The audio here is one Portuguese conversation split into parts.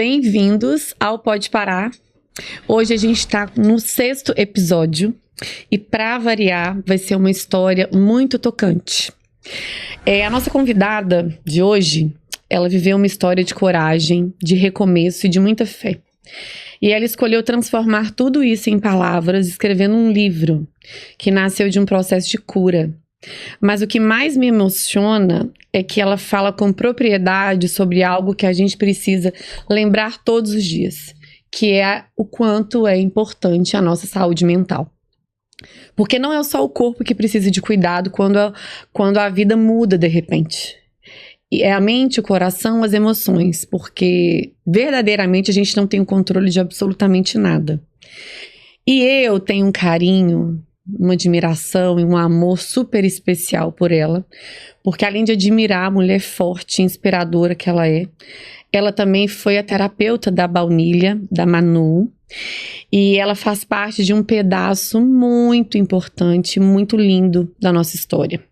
Bem-vindos ao Pode Parar. Hoje a gente está no 6º episódio e, para variar, vai ser uma história muito tocante. A nossa convidada de hoje, ela viveu uma história de coragem, de recomeço e de muita fé. E ela escolheu transformar tudo isso em palavras, escrevendo um livro que nasceu de um processo de cura. Mas o que mais me emociona é que ela fala com propriedade sobre algo que a gente precisa lembrar todos os dias, que é o quanto é importante a nossa saúde mental. Porque não é só o corpo que precisa de cuidado quando a vida muda de repente. E é a mente, o coração, as emoções, porque verdadeiramente a gente não tem o controle de absolutamente nada. E eu tenho um carinho, uma admiração e um amor super especial por ela, porque além de admirar a mulher forte e inspiradora que ela também foi a terapeuta da Baunilha, da Manu, e ela faz parte de um pedaço muito importante, muito lindo da nossa história.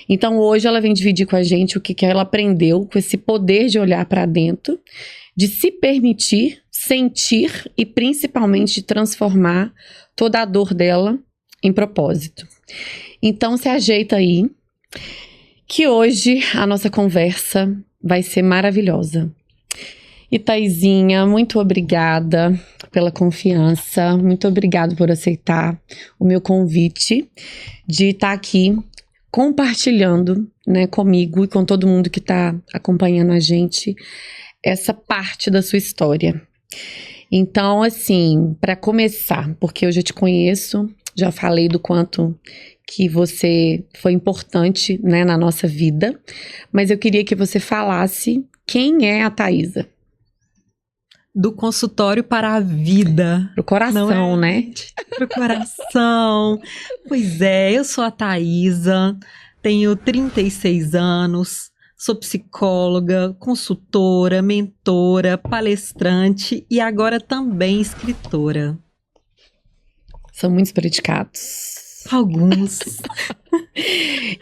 Então hoje ela vem dividir com a gente o que ela aprendeu com esse poder de olhar para dentro, de se permitir, sentir e principalmente de transformar toda a dor dela em propósito. Então se ajeita aí, que hoje a nossa conversa vai ser maravilhosa. E Thaizinha, muito obrigada pela confiança, muito obrigada por aceitar o meu convite de estar aqui compartilhando, né, comigo e com todo mundo que está acompanhando a gente essa parte da sua história. Então, assim, para começar, porque eu já te conheço, já falei do quanto que você foi importante, né, na nossa vida, mas eu queria que você falasse quem é a Thaisa. Do consultório para a vida. Pro coração, né? Pro coração. Pois é, eu sou a Thaisa, tenho 36 anos, sou psicóloga, consultora, mentora, palestrante e agora também escritora. São muitos predicados. Alguns.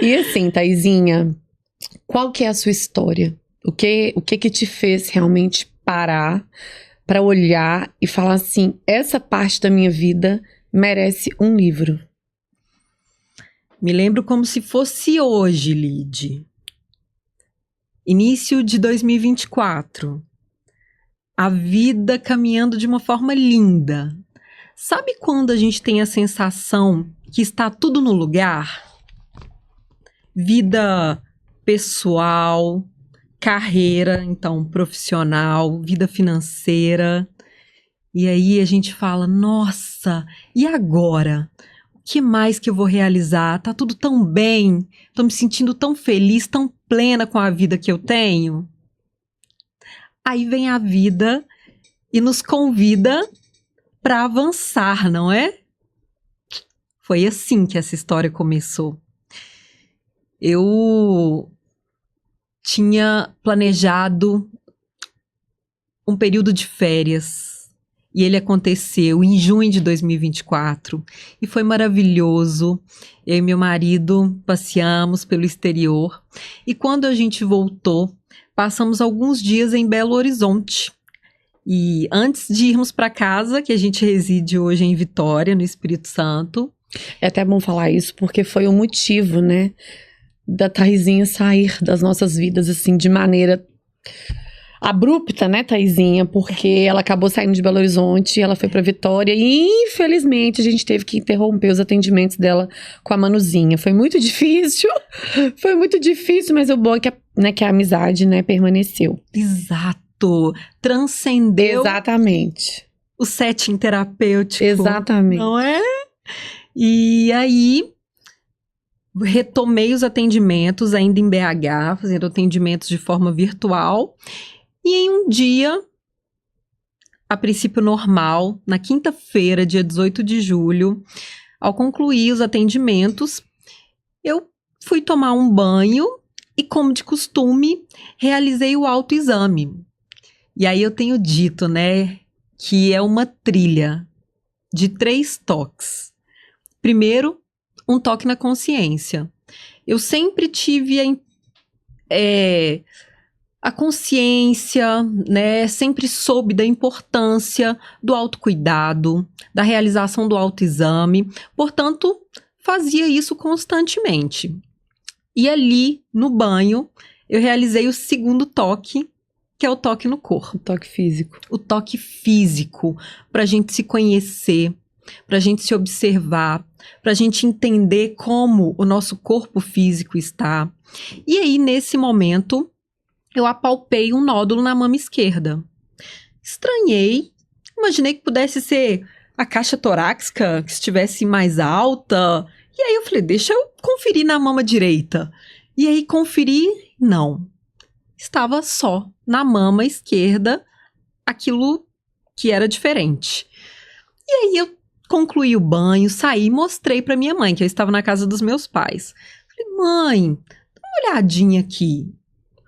E assim, Thaisinha, qual que é a sua história? O que te fez realmente parar para olhar e falar assim, essa parte da minha vida merece um livro? Me lembro como se fosse hoje, Lid. Início de 2024. A vida caminhando de uma forma linda. Sabe quando a gente tem a sensação que está tudo no lugar? Vida pessoal, carreira, então, profissional, vida financeira. E aí a gente fala, nossa, e agora? O que mais que eu vou realizar? Tá tudo tão bem, tô me sentindo tão feliz, tão plena com a vida que eu tenho. Aí vem a vida e nos convida para avançar, não é? Foi assim que essa história começou. Eu tinha planejado um período de férias e ele aconteceu em junho de 2024 e foi maravilhoso. Eu e meu marido passeamos pelo exterior e quando a gente voltou, passamos alguns dias em Belo Horizonte. E antes de irmos para casa, que a gente reside hoje em Vitória, no Espírito Santo. É até bom falar isso porque foi o motivo, né, da Thaisinha sair das nossas vidas, assim, de maneira abrupta, né, Thaisinha? Porque ela acabou saindo de Belo Horizonte, ela foi pra Vitória e, infelizmente, a gente teve que interromper os atendimentos dela com a Manuzinha. Foi muito difícil, mas o bom é que a amizade, né, permaneceu. Exato, transcendeu. Exatamente. O setting terapêutico. Exatamente. Não é? E aí retomei os atendimentos ainda em BH, fazendo atendimentos de forma virtual. E em um dia, a princípio normal, na quinta-feira, dia 18 de julho, ao concluir os atendimentos, eu fui tomar um banho e, como de costume, realizei o autoexame. E aí eu tenho dito, né, que é uma trilha de 3 toques. Primeiro, um toque na consciência. Eu sempre tive a consciência, né? Sempre soube da importância do autocuidado, da realização do autoexame. Portanto, fazia isso constantemente. E ali, no banho, eu realizei o segundo toque, que é o toque no corpo. O toque físico. O toque físico, para a gente se conhecer, para a gente se observar, para a gente entender como o nosso corpo físico está. E aí, nesse momento, eu apalpei um nódulo na mama esquerda. Estranhei, imaginei que pudesse ser a caixa torácica, que estivesse mais alta. E aí eu falei, deixa eu conferir na mama direita. E aí conferi, não. Estava só na mama esquerda aquilo que era diferente. E aí eu concluí o banho, saí e mostrei para minha mãe, que eu estava na casa dos meus pais. Falei, mãe, dá uma olhadinha aqui.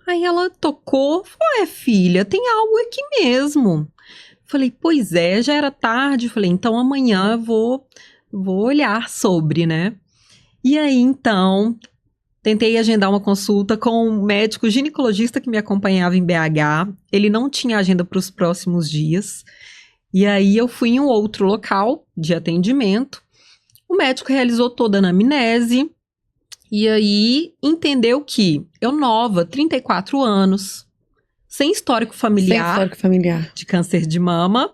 Aí ela tocou, falou, filha, tem algo aqui mesmo. Falei, pois é, já era tarde. Falei, então amanhã eu vou olhar sobre, né? E aí, então, tentei agendar uma consulta com um médico ginecologista que me acompanhava em BH. Ele não tinha agenda para os próximos dias. E aí, eu fui em um outro local de atendimento. O médico realizou toda a anamnese. E aí, entendeu que eu nova, 34 anos, sem histórico familiar de câncer de mama,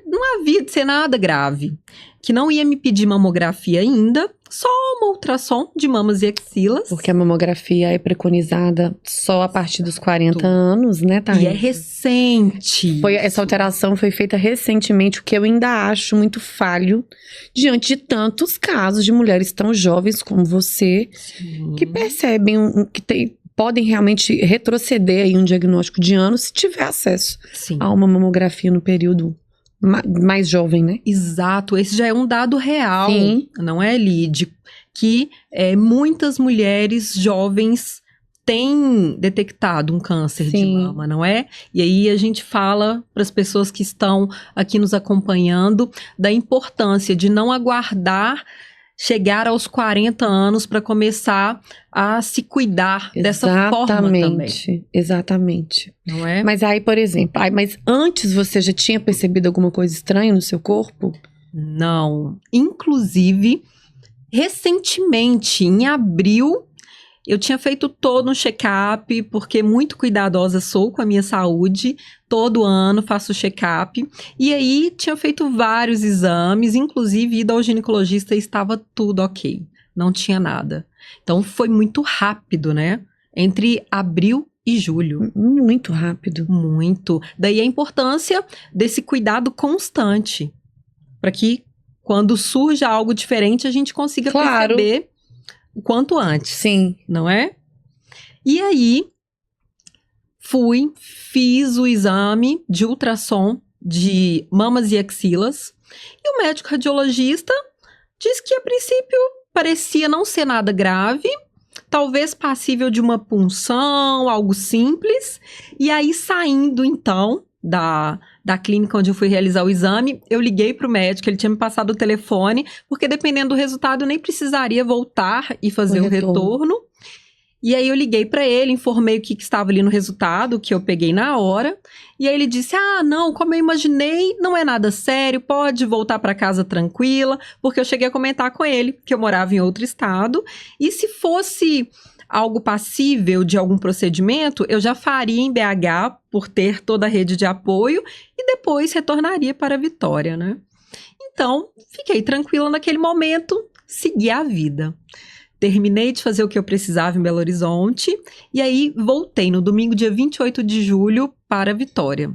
não havia de ser nada grave. Que não ia me pedir mamografia ainda, só uma ultrassom de mamas e axilas. Porque a mamografia é preconizada só a partir dos 40 anos, né, Thaís? E é recente. Essa alteração foi feita recentemente, o que eu ainda acho muito falho, diante de tantos casos de mulheres tão jovens como você, Sim. que percebem podem realmente retroceder aí um diagnóstico de anos se tiver acesso Sim. a uma mamografia no período mais jovem, né? Exato, esse já é um dado real, Sim. Não é, Lid? Que muitas mulheres jovens têm detectado um câncer de mama, não é? E aí a gente fala para as pessoas que estão aqui nos acompanhando da importância de não aguardar chegar aos 40 anos para começar a se cuidar dessa forma também. Exatamente. Não é? Mas aí, por exemplo, mas antes você já tinha percebido alguma coisa estranha no seu corpo? Não. Inclusive, recentemente, em abril, eu tinha feito todo um check-up, porque muito cuidadosa sou com a minha saúde. Todo ano faço check-up. E aí, tinha feito vários exames, inclusive ido ao ginecologista e estava tudo ok. Não tinha nada. Então, foi muito rápido, né? Entre abril e julho. Muito rápido. Muito. Daí a importância desse cuidado constante. Para que, quando surja algo diferente, a gente consiga perceber o quanto antes. Sim. Não é? E aí, fiz o exame de ultrassom de mamas e axilas. E o médico radiologista disse que, a princípio, parecia não ser nada grave. Talvez passível de uma punção, algo simples. E aí, saindo, então, da clínica onde eu fui realizar o exame, eu liguei para o médico, ele tinha me passado o telefone, porque dependendo do resultado, eu nem precisaria voltar e fazer o retorno. E aí eu liguei para ele, informei o que estava ali no resultado, que eu peguei na hora. E aí ele disse, não, como eu imaginei, não é nada sério, pode voltar para casa tranquila, porque eu cheguei a comentar com ele que eu morava em outro estado. E se fosse algo passível de algum procedimento, eu já faria em BH, por ter toda a rede de apoio, e depois retornaria para Vitória, né? Então, fiquei tranquila naquele momento, segui a vida. Terminei de fazer o que eu precisava em Belo Horizonte, e aí voltei no domingo, dia 28 de julho, para Vitória.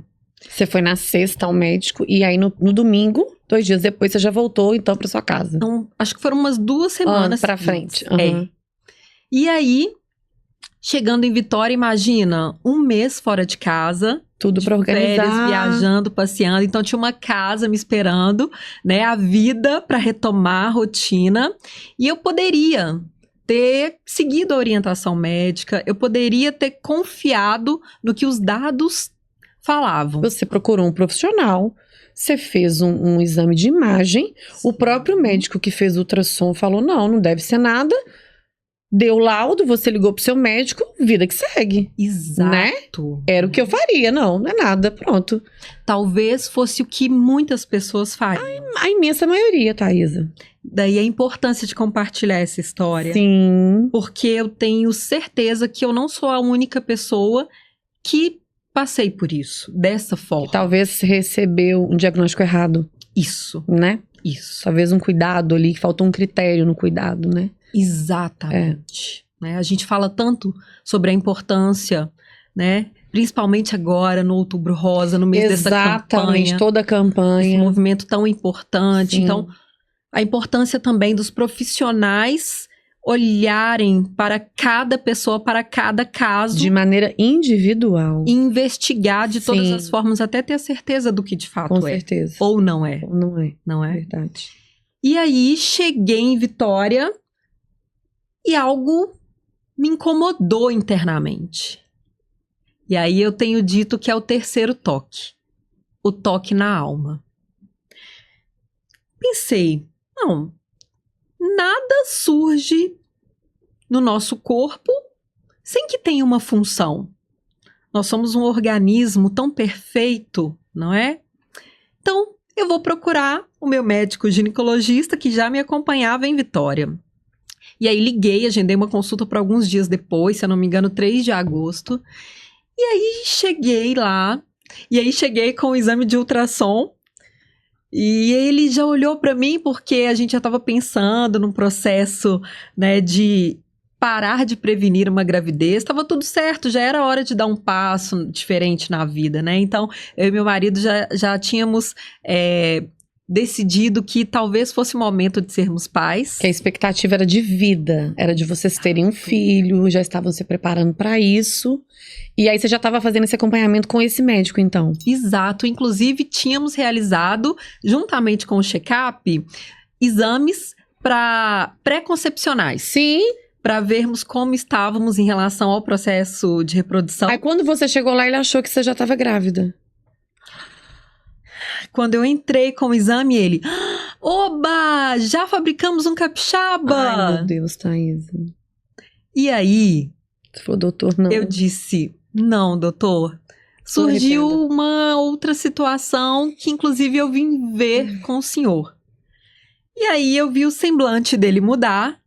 Você foi na sexta ao médico, e aí no domingo, 2 dias depois, você já voltou, então, para sua casa. Então, acho que foram umas 2 semanas. Pra frente. E aí, chegando em Vitória, imagina, 1 mês fora de casa. Tudo pra organizar. Férias, viajando, passeando. Então, tinha uma casa me esperando, né? A vida para retomar a rotina. E eu poderia ter seguido a orientação médica. Eu poderia ter confiado no que os dados falavam. Você procurou um profissional. Você fez um exame de imagem. O próprio médico que fez o ultrassom falou, não deve ser nada. Deu laudo, você ligou pro seu médico, vida que segue. Exato. Era o que eu faria, não é nada, pronto. Talvez fosse o que muitas pessoas fariam. A imensa maioria, Thaisa. Daí a importância de compartilhar essa história. Sim. Porque eu tenho certeza que eu não sou a única pessoa que passei por isso, dessa forma. Que talvez recebeu um diagnóstico errado, Isso, né? isso. Talvez um cuidado ali, que faltou um critério no cuidado, né? Exatamente. Né? A gente fala tanto sobre a importância, né? Principalmente agora, no Outubro Rosa, no mês dessa campanha. Toda a Esse campanha. movimento tão importante. Sim. Então, a importância também dos profissionais olharem para cada pessoa, para cada caso. De maneira individual. E investigar de todas Sim. as formas, até ter certeza do que de fato Com é. certeza. Ou não é, Não é, não é? verdade. E aí, cheguei em Vitória e algo me incomodou internamente. E aí, eu tenho dito que é o terceiro toque. O toque na alma. Pensei, não, nada surge no nosso corpo sem que tenha uma função. Nós somos um organismo tão perfeito, não é? Então, eu vou procurar o meu médico ginecologista que já me acompanhava em Vitória. E aí liguei, agendei uma consulta para alguns dias depois, se eu não me engano, 3 de agosto. E aí cheguei lá, e aí cheguei com o exame de ultrassom. E ele já olhou para mim porque a gente já estava pensando num processo, né, de parar de prevenir uma gravidez. Estava tudo certo, já era hora de dar um passo diferente na vida, né? Então, eu e meu marido já tínhamos decidido que talvez fosse o momento de sermos pais. Que a expectativa era de vida, era de vocês terem um filho, já estavam se preparando para isso. E aí você já estava fazendo esse acompanhamento com esse médico, então? Exato. Inclusive, tínhamos realizado, juntamente com o check-up, exames para pré-concepcionais. Sim. Para vermos como estávamos em relação ao processo de reprodução. Aí quando você chegou lá, ele achou que você já estava grávida. Quando eu entrei com o exame, ele... Oba! Já fabricamos um capixaba! Ai, meu Deus, Thaisa. E aí... Você falou, doutor, não. Eu disse, não, doutor. Surgiu uma outra situação que, inclusive, eu vim ver com o senhor. E aí, eu vi o semblante dele mudar.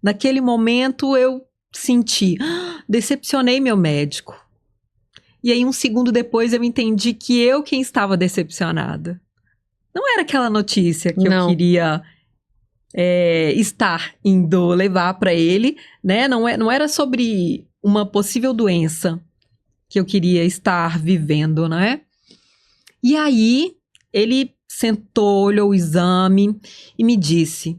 Naquele momento, eu senti, decepcionei meu médico. E aí, um segundo depois, eu entendi que eu quem estava decepcionada. Não era aquela notícia que eu queria estar indo levar para ele, né? Não era sobre uma possível doença que eu queria estar vivendo, né? E aí, ele sentou, olhou o exame e me disse...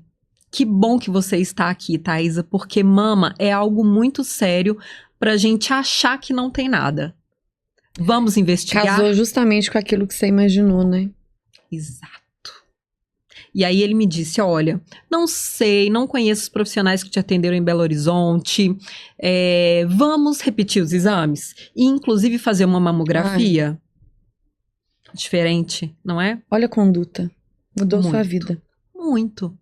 Que bom que você está aqui, Thaisa, porque mama é algo muito sério pra gente achar que não tem nada. Vamos investigar? Casou justamente com aquilo que você imaginou, né? Exato. E aí ele me disse, olha, não sei, não conheço os profissionais que te atenderam em Belo Horizonte, vamos repetir os exames e inclusive fazer uma mamografia? Diferente, não é? Olha a conduta, mudou Muito. Sua vida. Muito.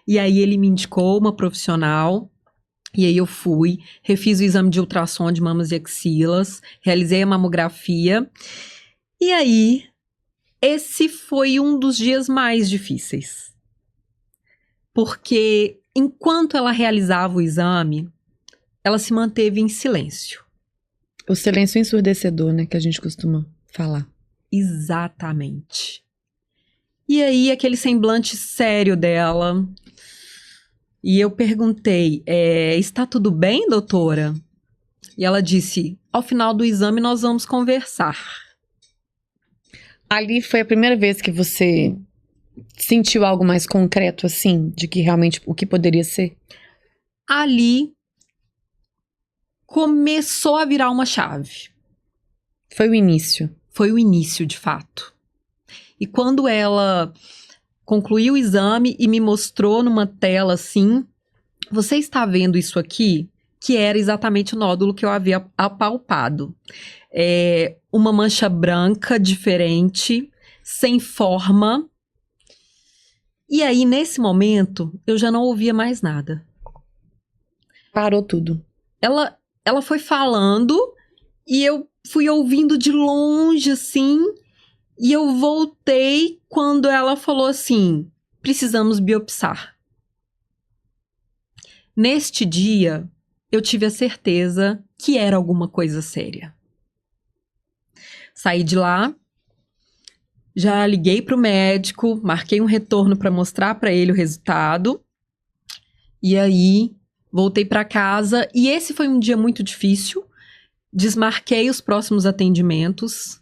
E aí ele me indicou uma profissional, e aí eu fui, refiz o exame de ultrassom de mamas e axilas, realizei a mamografia, e aí esse foi um dos dias mais difíceis. Porque enquanto ela realizava o exame, ela se manteve em silêncio. O silêncio ensurdecedor, né, que a gente costuma falar. Exatamente. E aí, aquele semblante sério dela. E eu perguntei, está tudo bem, doutora? E ela disse, ao final do exame nós vamos conversar. Ali foi a primeira vez que você sentiu algo mais concreto, assim, de que realmente o que poderia ser? Ali começou a virar uma chave. Foi o início. Foi o início, de fato. E quando ela concluiu o exame e me mostrou numa tela assim, você está vendo isso aqui? Que era exatamente o nódulo que eu havia apalpado. Uma mancha branca diferente, sem forma. E aí, nesse momento, eu já não ouvia mais nada. Parou tudo. Ela foi falando e eu fui ouvindo de longe, assim, e eu voltei quando ela falou assim: precisamos biopsar. Neste dia, eu tive a certeza que era alguma coisa séria. Saí de lá, já liguei para o médico, marquei um retorno para mostrar para ele o resultado. E aí, voltei para casa e esse foi um dia muito difícil. Desmarquei os próximos atendimentos.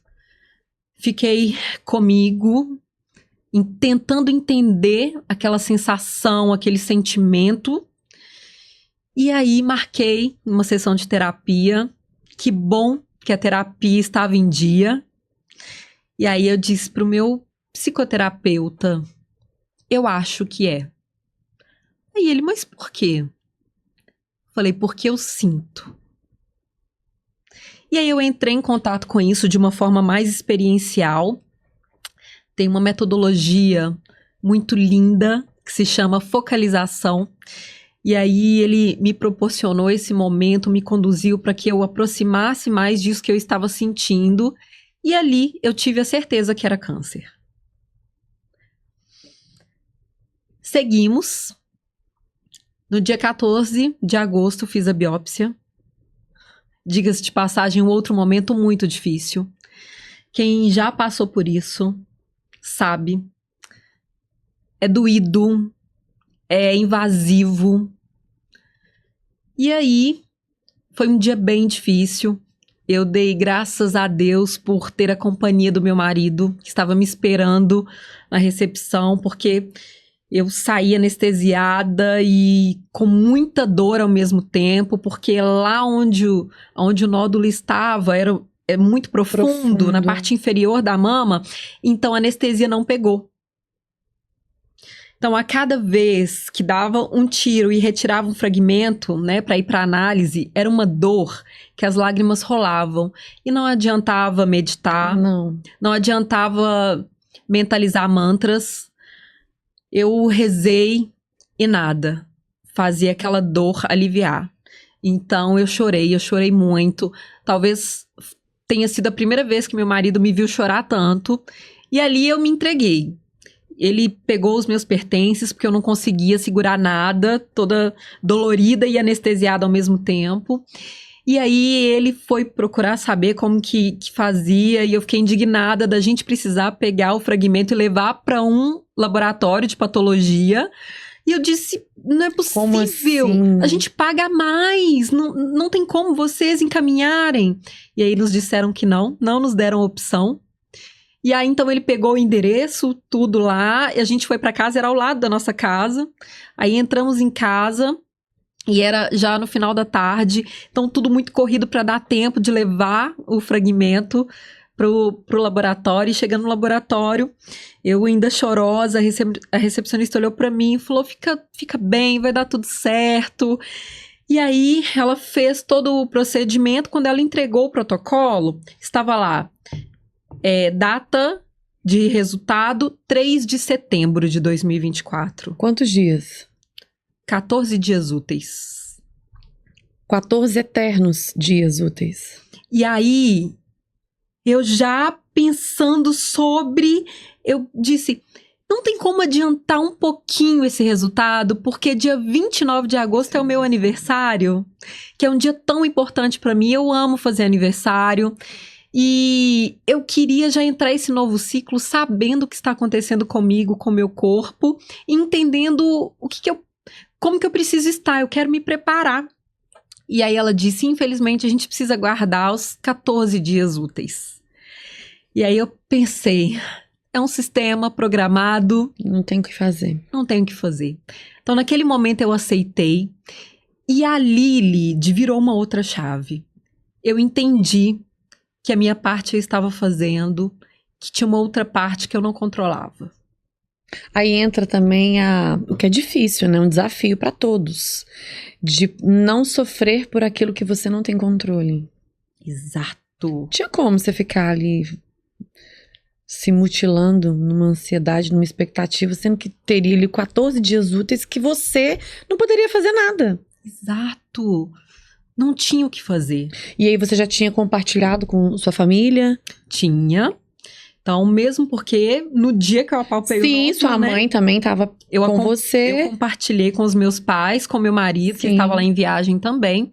Fiquei comigo, tentando entender aquela sensação, aquele sentimento. E aí, marquei uma sessão de terapia. Que bom que a terapia estava em dia. E aí, eu disse para o meu psicoterapeuta: eu acho que é. Aí ele: mas por quê? Falei: porque eu sinto. E aí eu entrei em contato com isso de uma forma mais experiencial. Tem uma metodologia muito linda que se chama focalização. E aí ele me proporcionou esse momento, me conduziu para que eu aproximasse mais disso que eu estava sentindo. E ali eu tive a certeza que era câncer. Seguimos. No dia 14 de agosto fiz a biópsia. Diga-se de passagem, um outro momento muito difícil. Quem já passou por isso sabe. É doído, é invasivo. E aí, foi um dia bem difícil. Eu dei graças a Deus por ter a companhia do meu marido, que estava me esperando na recepção, porque eu saí anestesiada e com muita dor ao mesmo tempo, porque lá onde o nódulo estava é muito profundo, na parte inferior da mama, então a anestesia não pegou. Então, a cada vez que dava um tiro e retirava um fragmento, né, para ir para análise, era uma dor que as lágrimas rolavam. E não adiantava meditar, não adiantava mentalizar mantras. Eu rezei e nada. Fazia aquela dor aliviar. Então eu chorei muito. Talvez tenha sido a primeira vez que meu marido me viu chorar tanto. E ali eu me entreguei. Ele pegou os meus pertences, porque eu não conseguia segurar nada, toda dolorida e anestesiada ao mesmo tempo. E aí ele foi procurar saber como que fazia, e eu fiquei indignada da gente precisar pegar o fragmento e levar para um laboratório de patologia. E eu disse: não é possível, como assim? A gente paga mais, não tem como vocês encaminharem. E aí eles disseram que não nos deram opção. E aí então ele pegou o endereço, tudo lá, e a gente foi para casa, era ao lado da nossa casa. Aí entramos em casa e era já no final da tarde, então tudo muito corrido para dar tempo de levar o fragmento pro laboratório. E chegando no laboratório, eu ainda chorosa, a recepcionista olhou para mim e falou: fica bem, vai dar tudo certo. E aí ela fez todo o procedimento. Quando ela entregou o protocolo, estava lá: data de resultado 3 de setembro de 2024. Quantos dias? 14 dias úteis. 14 eternos dias úteis. E aí, eu já pensando sobre, eu disse: não tem como adiantar um pouquinho esse resultado, porque dia 29 de agosto é o meu aniversário, que é um dia tão importante para mim. Eu amo fazer aniversário. E eu queria já entrar esse novo ciclo sabendo o que está acontecendo comigo, com o meu corpo, e entendendo como que eu preciso estar. Eu quero me preparar. E aí ela disse: infelizmente a gente precisa guardar os 14 dias úteis. E aí eu pensei: é um sistema programado. Não tem o que fazer. Não tenho o que fazer. Então naquele momento eu aceitei. E a Lili virou uma outra chave. Eu entendi que a minha parte eu estava fazendo, que tinha uma outra parte que eu não controlava. Aí entra também o que é difícil, né? Um desafio para todos. De não sofrer por aquilo que você não tem controle. Exato. Tinha como você ficar ali se mutilando numa ansiedade, numa expectativa, sendo que teria ali 14 dias úteis que você não poderia fazer nada. Exato. Não tinha o que fazer. E aí você já tinha compartilhado com sua família? Tinha. Então, mesmo porque no dia que eu apalpei o Sim, nódulo, sua né, mãe também estava eu com Eu você. compartilhei com os meus pais, com meu marido, que Sim. estava lá em viagem também.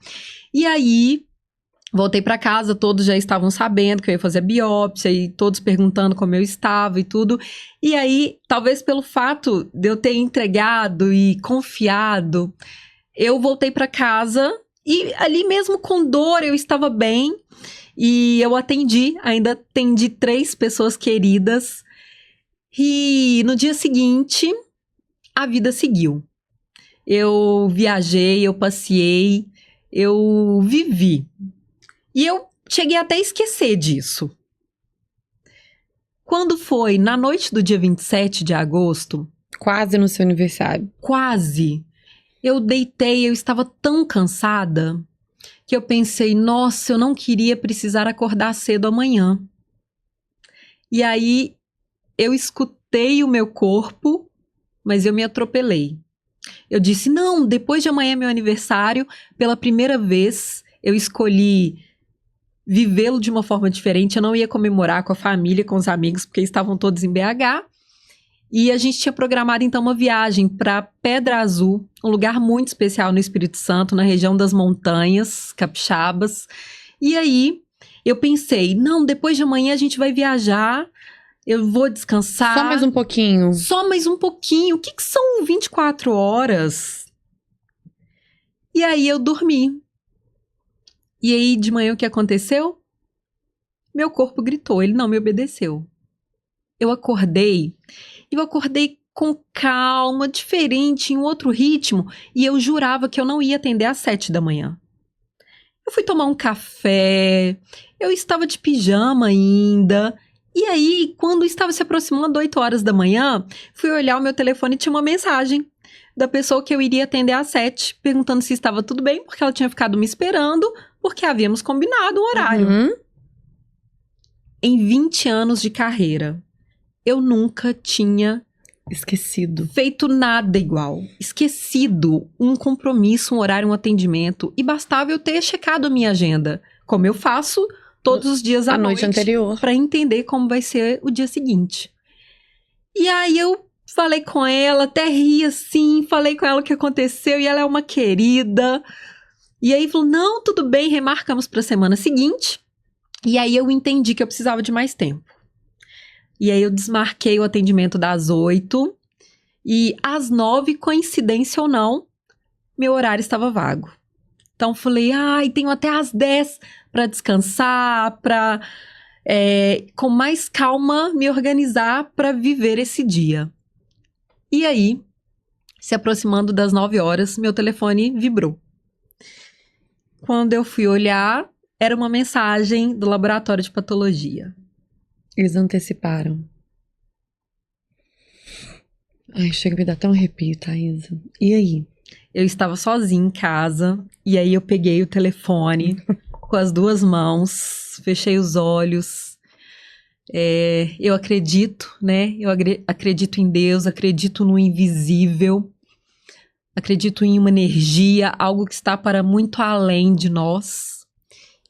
E aí, voltei para casa, todos já estavam sabendo que eu ia fazer a biópsia e todos perguntando como eu estava e tudo. E aí, talvez pelo fato de eu ter entregado e confiado, eu voltei para casa e ali mesmo com dor eu estava bem. E eu ainda atendi 3 pessoas queridas. E no dia seguinte, a vida seguiu. Eu viajei, eu passeei, eu vivi. E eu cheguei até a esquecer disso. Quando foi na noite do dia 27 de agosto, Quase no seu aniversário. quase, eu deitei, eu estava tão cansada que eu pensei, nossa, eu não queria precisar acordar cedo amanhã. E aí eu escutei o meu corpo, mas eu me atropelei. Eu disse, não, depois de amanhã é meu aniversário, pela primeira vez eu escolhi vivê-lo de uma forma diferente. Eu não ia comemorar com a família, com os amigos, porque estavam todos em BH. E a gente tinha programado então uma viagem para Pedra Azul, um lugar muito especial no Espírito Santo, na região das montanhas capixabas. E aí eu pensei, não, depois de amanhã a gente vai viajar, eu vou descansar. Só mais um pouquinho. Só mais um pouquinho. O que são 24 horas? E aí eu dormi. E aí de manhã o que aconteceu? Meu corpo gritou, ele não me obedeceu. Eu acordei com calma, diferente, em outro ritmo, e eu jurava que eu não ia atender às 7 da manhã. Eu fui tomar um café, eu estava de pijama ainda, e aí, quando estava se aproximando 8 horas da manhã, fui olhar o meu telefone e tinha uma mensagem da pessoa que eu iria atender às 7, perguntando se estava tudo bem, porque ela tinha ficado me esperando, porque havíamos combinado o horário. Uhum. Em 20 anos de carreira, eu nunca tinha Esquecido. feito nada igual. Esquecido um compromisso, um horário, um atendimento. E bastava eu ter checado a minha agenda, como eu faço todos os dias à A noite anterior. para entender como vai ser o dia seguinte. E aí eu falei com ela, até ri assim, falei com ela o que aconteceu, e ela é uma querida. E aí falou, não, tudo bem, remarcamos para a semana seguinte. E aí eu entendi que eu precisava de mais tempo. E aí eu desmarquei o atendimento das 8 e às 9, coincidência ou não, meu horário estava vago. Então falei, ai, tenho até às 10 para descansar, para com mais calma me organizar para viver esse dia. E aí, se aproximando das 9 horas, meu telefone vibrou. Quando eu fui olhar, era uma mensagem do laboratório de patologia. Eles anteciparam. Ai, chega a me dar até um arrepio, Thaisa. E aí? Eu estava sozinha em casa, e aí eu peguei o telefone com as 2 mãos, fechei os olhos. Eu acredito, né? Eu acredito em Deus, acredito no invisível, acredito em uma energia, algo que está para muito além de nós.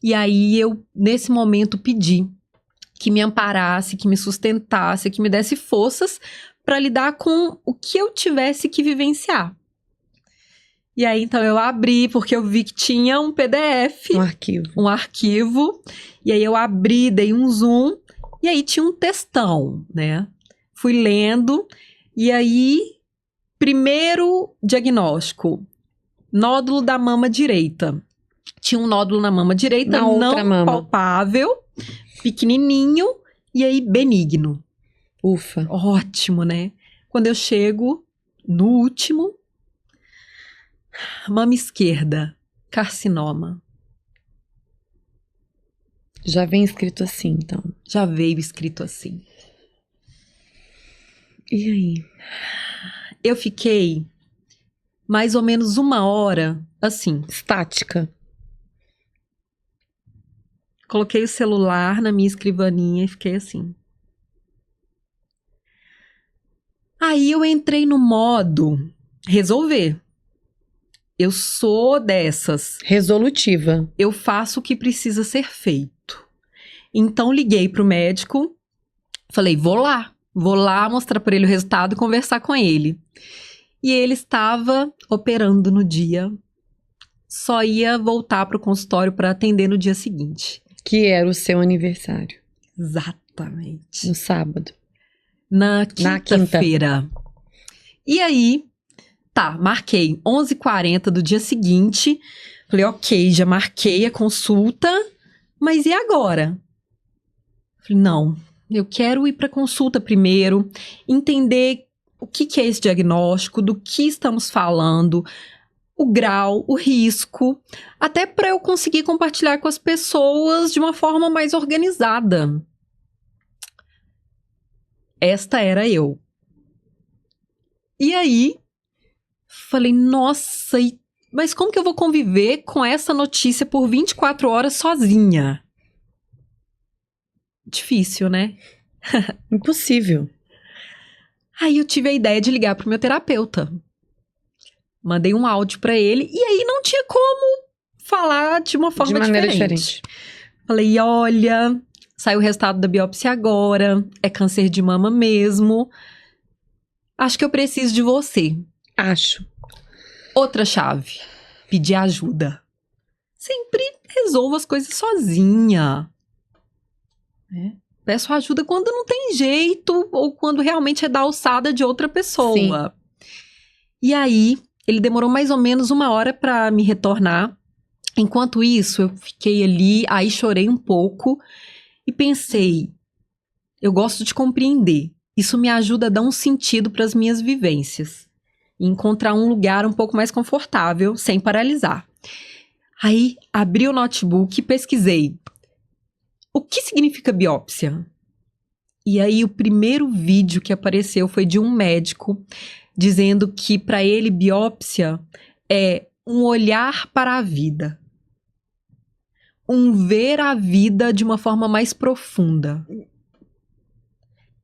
E aí eu, nesse momento, pedi que me amparasse, que me sustentasse, que me desse forças para lidar com o que eu tivesse que vivenciar. E aí, então, eu abri, porque eu vi que tinha um PDF. Um arquivo. E aí eu abri, dei um zoom, e aí tinha um textão, né? Fui lendo, e aí, primeiro diagnóstico, nódulo da mama direita. Tinha um nódulo na mama direita, Na outra não mama. palpável, pequenininho, e aí benigno. Ufa. Ótimo, né? Quando eu chego no último, mama esquerda, carcinoma. Já vem escrito assim, então. Já veio escrito assim. E aí? Eu fiquei mais ou menos 1 hora assim. Estática. Coloquei o celular na minha escrivaninha e fiquei assim. Aí eu entrei no modo resolver. eu sou dessas. Resolutiva. Eu faço o que precisa ser feito. Então, liguei pro médico, falei, vou lá mostrar para ele o resultado e conversar com ele. E ele estava operando no dia, só ia voltar pro consultório para atender no dia seguinte. Que era o seu aniversário. Exatamente. No sábado. Na Na quinta-feira. E aí, tá, marquei 11h40 do dia seguinte. Falei, ok, já marquei a consulta, mas e agora? Falei, não, eu quero ir para consulta primeiro, entender o que é esse diagnóstico, do que estamos falando, o grau, o risco, até para eu conseguir compartilhar com as pessoas de uma forma mais organizada. Esta era eu. E aí, falei, nossa, mas como que eu vou conviver com essa notícia por 24 horas sozinha? Difícil, né? Impossível. Aí eu tive a ideia de ligar pro meu terapeuta. Mandei um áudio pra ele e aí não tinha como falar de uma forma diferente. Falei, olha, saiu o resultado da biópsia agora, é câncer de mama mesmo. Acho que eu preciso de você. Acho. Outra chave, pedir ajuda. Sempre resolvo as coisas sozinha. Peço ajuda quando não tem jeito ou quando realmente é da alçada de outra pessoa. Sim. E aí, ele demorou mais ou menos 1 hora para me retornar. Enquanto isso, eu fiquei ali, aí chorei um pouco e pensei, eu gosto de compreender. Isso me ajuda a dar um sentido para as minhas vivências. E encontrar um lugar um pouco mais confortável, sem paralisar. Aí, abri o notebook e pesquisei. O que significa biópsia? E aí, o primeiro vídeo que apareceu foi de um médico dizendo que, para ele, biópsia é um olhar para a vida. Um ver a vida de uma forma mais profunda.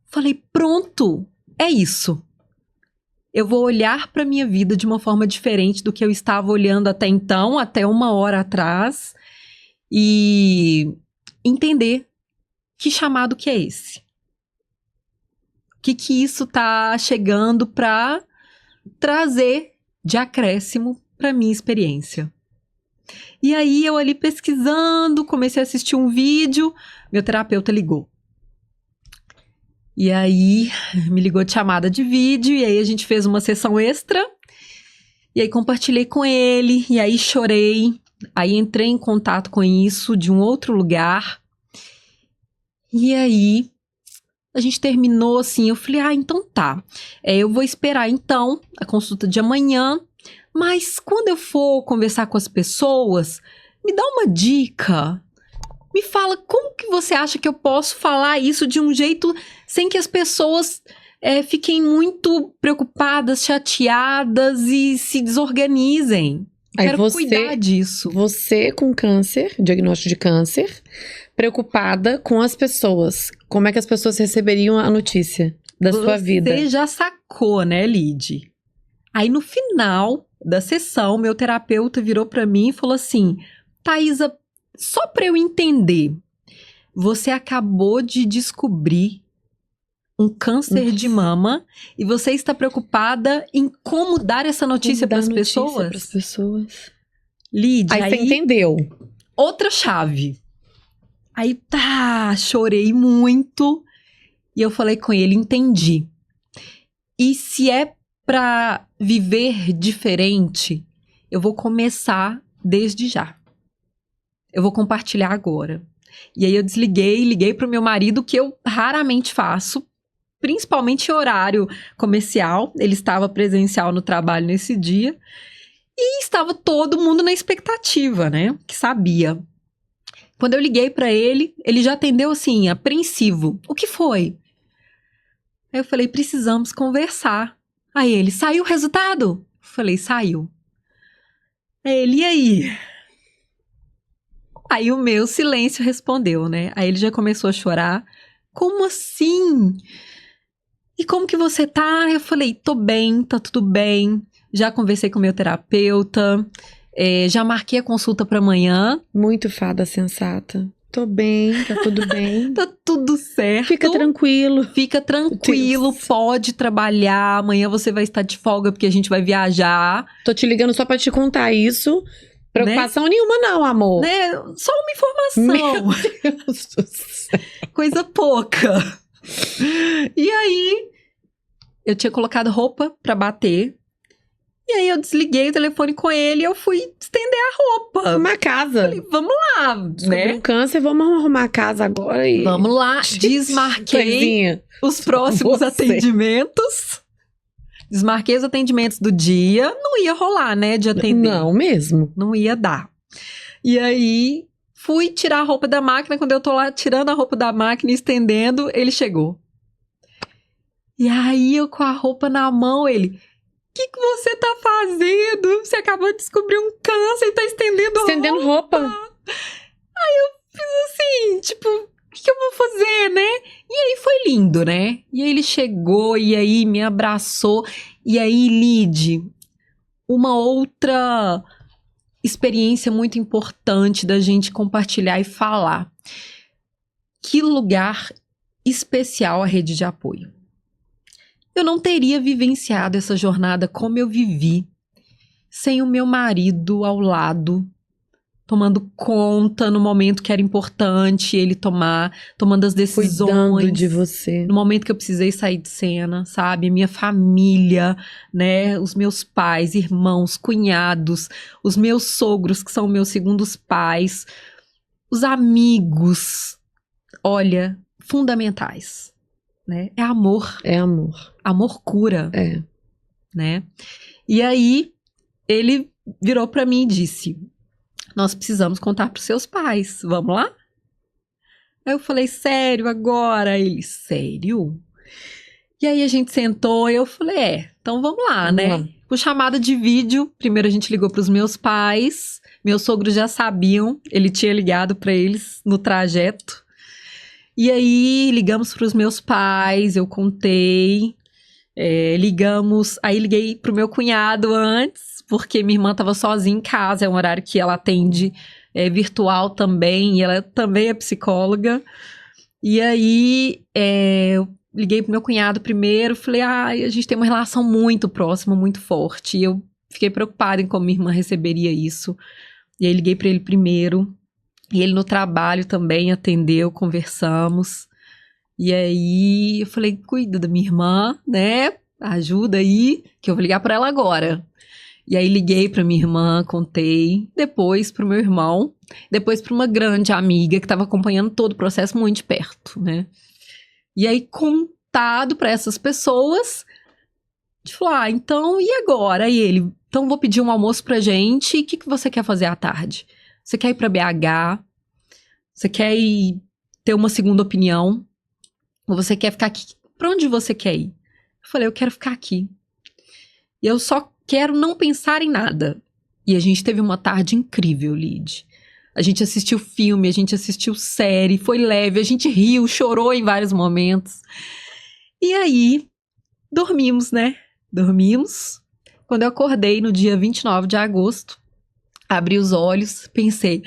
Falei, pronto, é isso. Eu vou olhar para a minha vida de uma forma diferente do que eu estava olhando até então, até 1 hora atrás, e entender que chamado que é esse. O que isso tá chegando para trazer de acréscimo para minha experiência. E aí eu ali pesquisando, comecei a assistir um vídeo, meu terapeuta ligou. E aí me ligou de chamada de vídeo, e aí a gente fez uma sessão extra, e aí compartilhei com ele, e aí chorei, aí entrei em contato com isso de um outro lugar, e aí a gente terminou assim, eu falei, então tá, eu vou esperar então a consulta de amanhã, mas quando eu for conversar com as pessoas, me dá uma dica. Me fala, como que você acha que eu posso falar isso de um jeito sem que as pessoas fiquem muito preocupadas, chateadas e se desorganizem? Quero cuidar disso. Você com câncer, diagnóstico de câncer, preocupada com as pessoas. Como é que as pessoas receberiam a notícia da sua vida? Você já sacou, né, Lid? Aí no final da sessão, meu terapeuta virou pra mim e falou assim, Thaisa, só para eu entender, você acabou de descobrir um câncer de mama e você está preocupada em como dar essa notícia para as pessoas? Lid, aí você entendeu. Outra chave. Aí chorei muito e eu falei com ele, entendi. E se é para viver diferente, eu vou começar desde já. Eu vou compartilhar agora. E aí eu liguei pro meu marido, que eu raramente faço, principalmente em horário comercial. Ele estava presencial no trabalho nesse dia. E estava todo mundo na expectativa, né? Que sabia. Quando eu liguei para ele, ele já atendeu assim, apreensivo. O que foi? Aí eu falei, precisamos conversar. Aí ele, saiu o resultado? Falei, saiu. Aí ele, e aí? Aí o meu silêncio respondeu, né? Aí ele já começou a chorar. Como assim? E como que você tá? Eu falei, tô bem, tá tudo bem. já conversei com meu terapeuta, já marquei a consulta para amanhã. Muito fada sensata. Tô bem, tá tudo bem. Tá tudo certo. Fica tranquilo. Fica tranquilo, Deus. pode trabalhar. Amanhã você vai estar de folga porque a gente vai viajar. Tô te ligando só pra te contar isso. Preocupação nenhuma não, amor. Né? Só uma informação. Meu Deus do céu. Coisa pouca. E aí, eu tinha colocado roupa pra bater. E aí eu desliguei o telefone com ele e eu fui estender a roupa. Arrumar a casa. Falei, vamos lá, Descobri né? um câncer, vamos arrumar a casa agora e... Vamos lá, desmarquei Coisinha. os próximos Você. atendimentos. Desmarquei os atendimentos do dia. Não ia rolar, né, de atender. Não mesmo. Não ia dar. E aí, fui tirar a roupa da máquina. Quando eu tô lá tirando a roupa da máquina e estendendo, ele chegou. E aí, eu com a roupa na mão, ele... O que você tá fazendo? Você acabou de descobrir um câncer e tá estendendo a Estendendo roupa. roupa. Assim, tipo, o que eu vou fazer, né? E aí foi lindo, né? E aí ele chegou e aí me abraçou. E aí, Lid, uma outra experiência muito importante da gente compartilhar e falar. Que lugar especial a rede de apoio. Eu não teria vivenciado essa jornada como eu vivi, sem o meu marido ao lado, tomando conta no momento que era importante ele tomando as decisões. Cuidando de você. No momento que eu precisei sair de cena, sabe? Minha família, né? Os meus pais, irmãos, cunhados, os meus sogros, que são meus segundos pais, os amigos, olha, fundamentais. Né? É amor. É amor. Amor cura. É. Né? E aí, ele virou pra mim e disse, nós precisamos contar pros seus pais, vamos lá? Aí eu falei, sério agora? Ele, sério? E aí a gente sentou e eu falei, então vamos lá, Vamos né? lá. Por chamada de vídeo, primeiro a gente ligou pros meus pais, meus sogros já sabiam, ele tinha ligado pra eles no trajeto. E aí, ligamos para os meus pais, eu contei, liguei pro meu cunhado antes, porque minha irmã estava sozinha em casa, é um horário que ela atende virtual também, e ela também é psicóloga. E aí, eu liguei pro meu cunhado primeiro, falei, a gente tem uma relação muito próxima, muito forte, e eu fiquei preocupada em como minha irmã receberia isso. E aí, liguei para ele primeiro. E ele no trabalho também atendeu, conversamos. E aí eu falei, cuida da minha irmã, né? Ajuda aí, que eu vou ligar para ela agora. E aí liguei para minha irmã, contei. Depois pro meu irmão. Depois para uma grande amiga que estava acompanhando todo o processo muito de perto, né? E aí contado para essas pessoas, a gente falou, então e agora? E ele, então vou pedir um almoço pra gente. E o que você quer fazer à tarde? Você quer ir para BH? Você quer ir ter uma segunda opinião? Ou você quer ficar aqui? Para onde você quer ir? Eu falei, eu quero ficar aqui. E eu só quero não pensar em nada. E a gente teve uma tarde incrível, Lid. A gente assistiu filme, a gente assistiu série, foi leve, a gente riu, chorou em vários momentos. E aí, dormimos, né? Dormimos. Quando eu acordei no dia 29 de agosto, abri os olhos, pensei,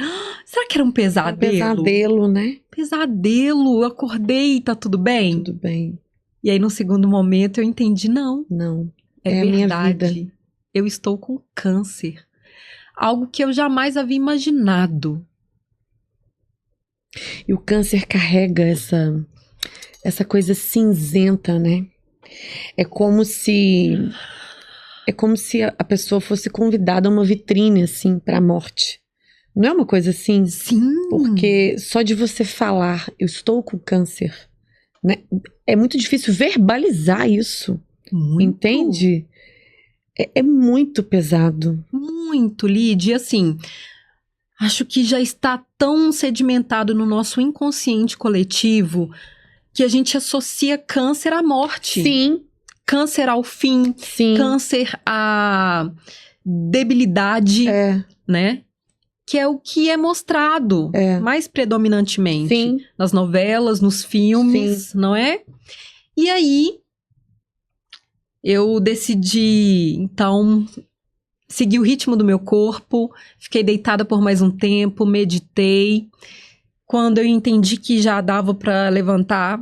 será que era um pesadelo? Um pesadelo, né? Pesadelo, eu acordei, tá tudo bem? Tudo bem. E aí, no segundo momento, eu entendi, não. Não. É a minha verdade. vida. Eu estou com câncer. Algo que eu jamais havia imaginado. E o câncer carrega essa coisa cinzenta, né? É como se a pessoa fosse convidada a uma vitrine, assim, pra morte. Não é uma coisa assim? Sim. Porque só de você falar, eu estou com câncer, né? É muito difícil verbalizar isso. Muito. Entende? É muito pesado. Muito, Lid. E assim, acho que já está tão sedimentado no nosso inconsciente coletivo que a gente associa câncer à morte. Sim, Câncer ao fim, sim. câncer à debilidade, né? Que é o que é mostrado mais predominantemente Sim. nas novelas, nos filmes, não é? E aí, eu decidi, então, seguir o ritmo do meu corpo, fiquei deitada por mais um tempo, meditei. Quando eu entendi que já dava para levantar,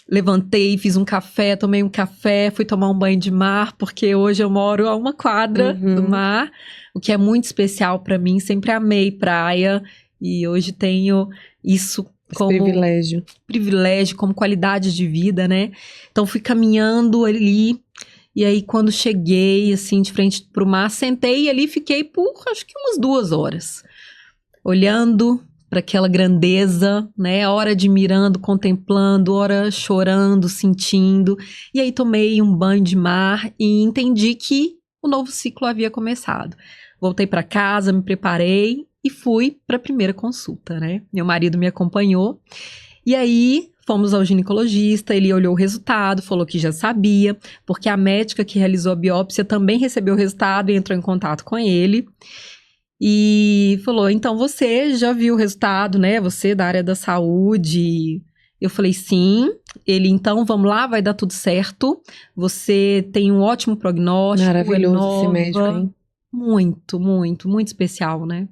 levantei, fiz um café, tomei um café, fui tomar um banho de mar, porque hoje eu moro a 1 quadra do mar, o que é muito especial para mim. Sempre amei praia e hoje tenho isso como privilégio, como qualidade de vida, né? Então fui caminhando ali e aí quando cheguei assim de frente pro mar, sentei ali e fiquei por acho que umas 2 horas olhando para aquela grandeza, né? Hora admirando, contemplando, hora chorando, sentindo. E aí tomei um banho de mar e entendi que o novo ciclo havia começado. Voltei para casa, me preparei e fui para a primeira consulta, né? Meu marido me acompanhou. E aí fomos ao ginecologista, ele olhou o resultado, falou que já sabia, porque a médica que realizou a biópsia também recebeu o resultado e entrou em contato com ele. E falou, então você já viu o resultado, né? Você da área da saúde. Eu falei, sim. Ele, então, vamos lá, vai dar tudo certo. Você tem um ótimo prognóstico. Maravilhoso esse médico, hein? Muito, muito, muito especial, né?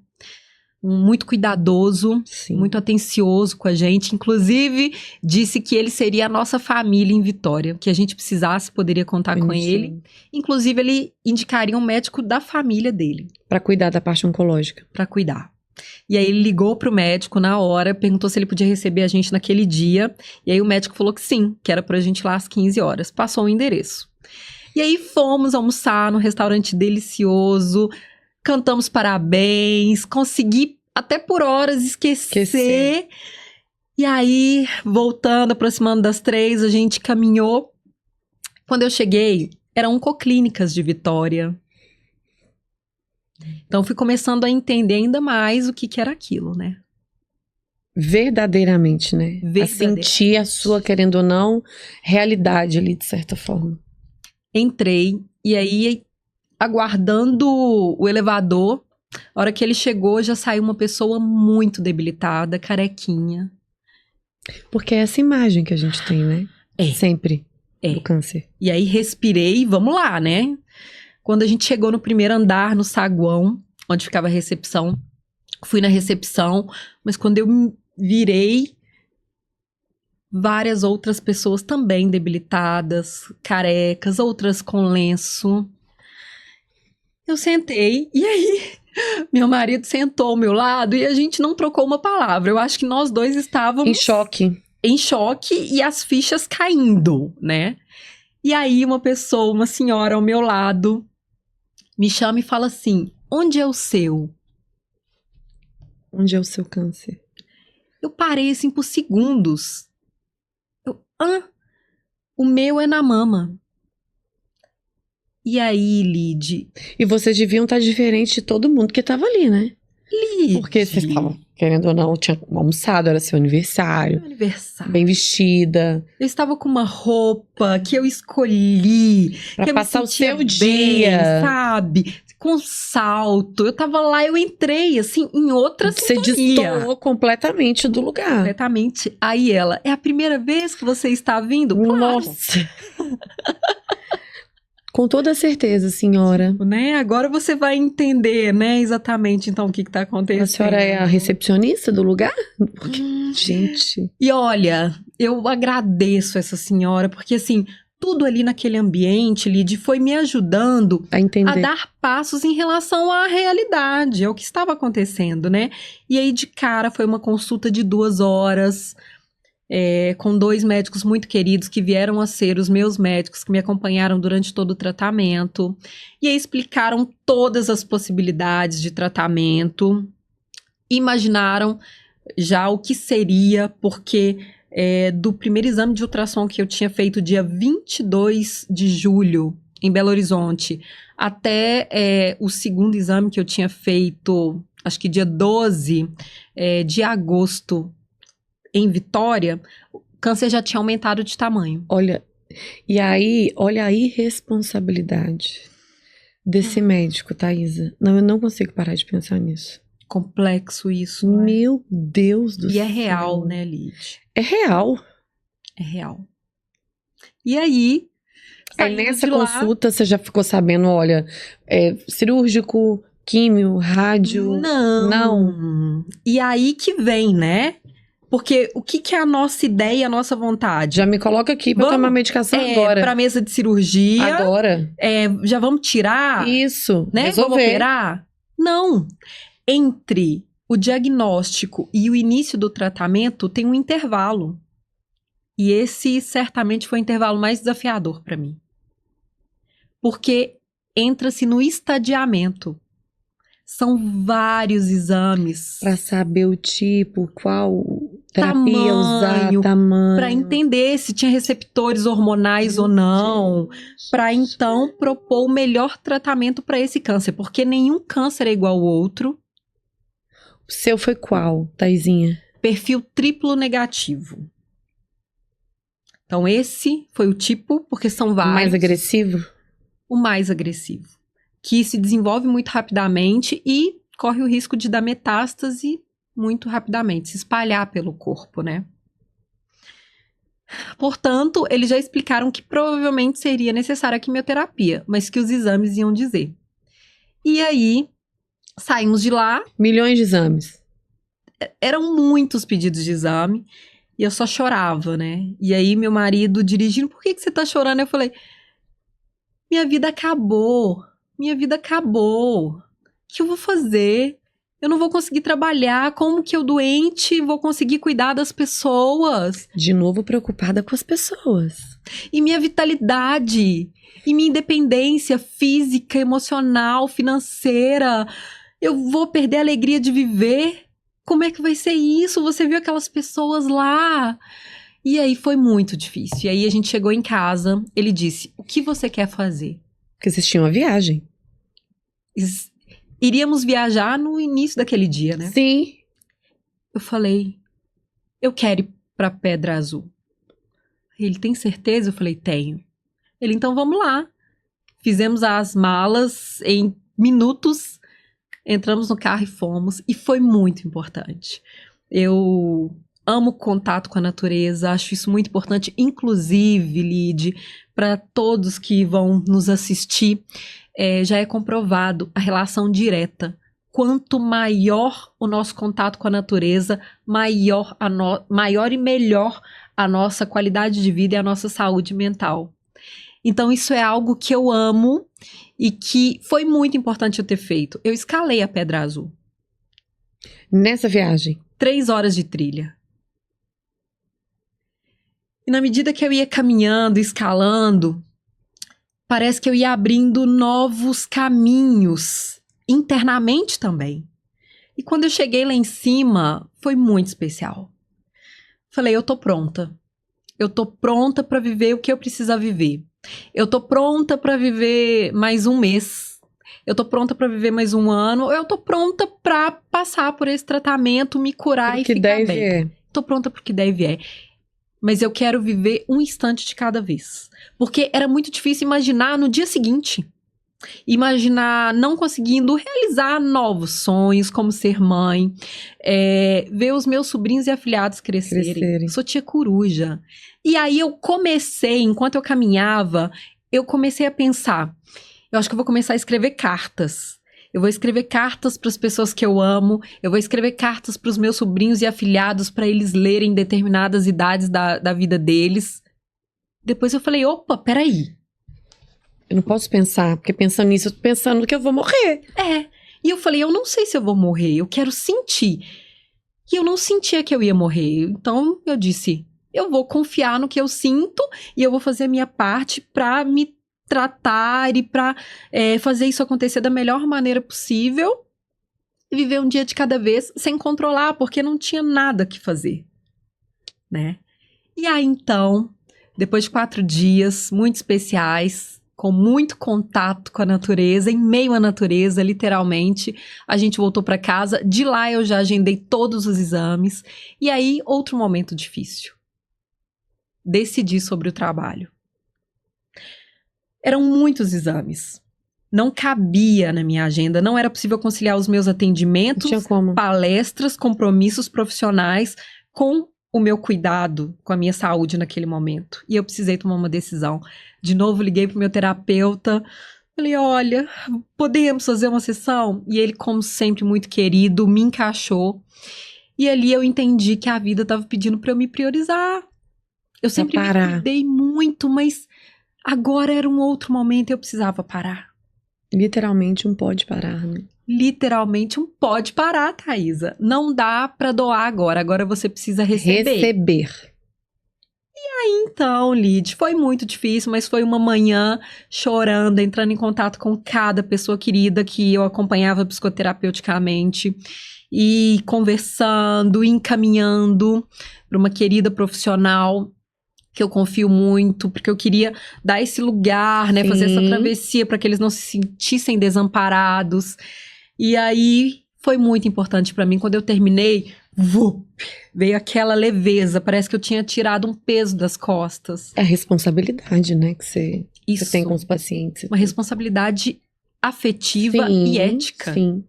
Muito cuidadoso, Sim. muito atencioso com a gente. Inclusive, disse que ele seria a nossa família em Vitória. Que a gente precisasse, poderia contar com ele. Inclusive, ele indicaria um médico da família dele. Para cuidar da parte oncológica. Para cuidar. E aí, ele ligou pro médico na hora, perguntou se ele podia receber a gente naquele dia. E aí, o médico falou que sim, que era pra gente ir lá às 15 horas. Passou o endereço. E aí, fomos almoçar num restaurante delicioso. Cantamos parabéns, consegui até por horas esquecer. E aí, voltando, aproximando das 3, a gente caminhou. Quando eu cheguei, eram Oncoclínicas de Vitória. Então, fui começando a entender ainda mais o que era aquilo, né? Verdadeiramente, né? A sentir a sua, querendo ou não, realidade ali, de certa forma. Entrei, e aí, aguardando o elevador, a hora que ele chegou, já saiu uma pessoa muito debilitada, carequinha. Porque é essa imagem que a gente tem, né? Sempre. Do câncer. E aí, respirei, vamos lá, né? Quando a gente chegou no primeiro andar, no saguão, onde ficava a recepção, fui na recepção, mas quando eu me virei, várias outras pessoas também debilitadas, carecas, outras com lenço. Eu sentei, e aí, meu marido sentou ao meu lado e a gente não trocou uma palavra. Eu acho que nós dois estávamos... Em choque. Em choque e as fichas caindo, né? E aí, uma senhora ao meu lado, me chama e fala assim, onde é o seu? Onde é o seu câncer? Eu parei assim por segundos. O meu é na mama. E aí, Lid? E vocês deviam estar diferente de todo mundo que estava ali, né? Lid. Porque vocês estavam, querendo ou não, tinha almoçado, era seu aniversário. Meu aniversário. Bem vestida. Eu estava com uma roupa que eu escolhi. Pra que passar eu o seu bem, dia. Sabe? Com salto. Eu tava lá, eu entrei, assim, em outra sintonia. Você destoou completamente do lugar. Completamente. Aí ela, é a primeira vez que você está vindo? Claro. Nossa. Com toda certeza, senhora. Né? Agora você vai entender, né, exatamente, então, o que está acontecendo. A senhora é a recepcionista do lugar? Porque, gente... E olha, eu agradeço essa senhora, porque, assim, tudo ali naquele ambiente, Lid, foi me ajudando a entender, a dar passos em relação à realidade, ao que estava acontecendo, né? E aí, de cara, foi uma consulta de 2 horas... com 2 médicos muito queridos que vieram a ser os meus médicos que me acompanharam durante todo o tratamento. E aí explicaram todas as possibilidades de tratamento. Imaginaram já o que seria, porque do primeiro exame de ultrassom que eu tinha feito dia 22 de julho em Belo Horizonte, até o segundo exame que eu tinha feito, acho que dia 12 de agosto, em Vitória, o câncer já tinha aumentado de tamanho. Olha, e aí, olha a irresponsabilidade desse médico, Thaisa. Não, eu não consigo parar de pensar nisso. Complexo isso, né? Meu Deus do céu. E é real, né, Lid? É real. É real. E aí... Aí Saindo nessa de lá- consulta você já ficou sabendo, olha, cirúrgico, químio, rádio. Não. E aí que vem, né? Porque o que que é a nossa ideia e a nossa vontade? Já me coloca aqui pra Vamos, tomar medicação agora. Pra mesa de cirurgia, Agora. já vamos tirar, Isso. né? Vamos Resolver. operar? Não. Entre o diagnóstico e o início do tratamento tem um intervalo. E esse certamente foi o intervalo mais desafiador para mim. Porque entra-se no estadiamento. São vários exames Pra saber o tipo, qual terapia usar, Tamanho, tamanho. para entender se tinha receptores hormonais ou não, para então propor o melhor tratamento para esse câncer, porque nenhum câncer é igual ao outro. O seu foi qual, Thaisinha? Perfil triplo negativo. Então esse foi o tipo, porque são vários. Mais agressivo? O mais agressivo, que se desenvolve muito rapidamente e corre o risco de dar metástase muito rapidamente, se espalhar pelo corpo, né? Portanto, eles já explicaram que provavelmente seria necessária a quimioterapia, mas que os exames iam dizer. E aí, saímos de lá, Milhões de exames. eram muitos pedidos de exame, e eu só chorava, né? E aí, meu marido dirigindo, por que você tá chorando? Eu falei, minha vida acabou. O que eu vou fazer? Eu não vou conseguir trabalhar. Como que eu, doente, vou conseguir cuidar das pessoas? De novo preocupada com as pessoas. E minha vitalidade, e minha independência física, emocional, financeira. Eu vou perder a alegria de viver? Como é que vai ser isso? Você viu aquelas pessoas lá? E aí foi muito difícil. E aí a gente chegou em casa, ele disse, o que você quer fazer? Porque vocês tinham uma viagem. Iríamos viajar no início daquele dia, né? Sim. Eu falei, eu quero ir pra Pedra Azul. Ele, tem certeza? Eu falei, tenho. Ele, então vamos lá. Fizemos as malas em minutos, entramos no carro e fomos. E foi muito importante. Eu amo contato com a natureza, acho isso muito importante. Inclusive, Lide, para todos que vão nos assistir, já é comprovado a relação direta. Quanto maior o nosso contato com a natureza, maior e melhor a nossa qualidade de vida e a nossa saúde mental. Então, isso é algo que eu amo e que foi muito importante eu ter feito. Eu escalei a Pedra Azul. Nessa viagem. 3 horas de trilha. E na medida que eu ia caminhando, escalando, parece que eu ia abrindo novos caminhos, internamente também. E quando eu cheguei lá em cima, foi muito especial. Falei, eu tô pronta. Eu tô pronta para viver o que eu precisar viver. Eu tô pronta para viver mais um mês. Eu tô pronta para viver mais um ano. Eu tô pronta para passar por esse tratamento, me curar e ficar bem. Tô pronta pro que deve é. Mas eu quero viver um instante de cada vez. Porque era muito difícil imaginar no dia seguinte. Imaginar não conseguindo realizar novos sonhos, como ser mãe. Ver os meus sobrinhos e afilhados crescerem. Sou tia coruja. E aí eu comecei, enquanto eu caminhava, eu comecei a pensar. Eu acho que eu vou começar a escrever cartas. Eu vou escrever cartas para as pessoas que eu amo. Eu vou escrever cartas para os meus sobrinhos e afilhados para eles lerem em determinadas idades da vida deles. Depois eu falei, opa, peraí. Eu não posso pensar, porque pensando nisso, eu tô pensando que eu vou morrer. E eu falei, eu não sei se eu vou morrer, eu quero sentir. E eu não sentia que eu ia morrer. Então eu disse, eu vou confiar no que eu sinto e eu vou fazer a minha parte para me tratar e para fazer isso acontecer da melhor maneira possível e viver um dia de cada vez sem controlar, porque não tinha nada que fazer, né? E aí, então, depois de 4 dias muito especiais, com muito contato com a natureza, em meio à natureza, literalmente, a gente voltou para casa. De lá eu já agendei todos os exames. E aí, outro momento difícil. Decidi sobre o trabalho. Eram muitos exames. Não cabia na minha agenda, não era possível conciliar os meus atendimentos, palestras, compromissos profissionais com o meu cuidado com a minha saúde naquele momento. E eu precisei tomar uma decisão. De novo, liguei pro meu terapeuta. Falei, olha, podemos fazer uma sessão? E ele, como sempre, muito querido, me encaixou. E ali eu entendi que a vida estava pedindo para eu me priorizar. Eu sempre me cuidei muito, mas agora era um outro momento e eu precisava parar. Literalmente um pode parar, né? Literalmente um pode parar, Thaisa. Não dá para doar agora. Agora você precisa receber. Então, Lid, foi muito difícil, mas foi uma manhã chorando, entrando em contato com cada pessoa querida que eu acompanhava psicoterapeuticamente e conversando, encaminhando para uma querida profissional que eu confio muito, porque eu queria dar esse lugar, né, Sim. fazer essa travessia para que eles não se sentissem desamparados. E aí foi muito importante para mim quando eu terminei. Veio aquela leveza, parece que eu tinha tirado um peso das costas. É a responsabilidade, né, que você tem com os pacientes. Uma responsabilidade afetiva e ética. Sim.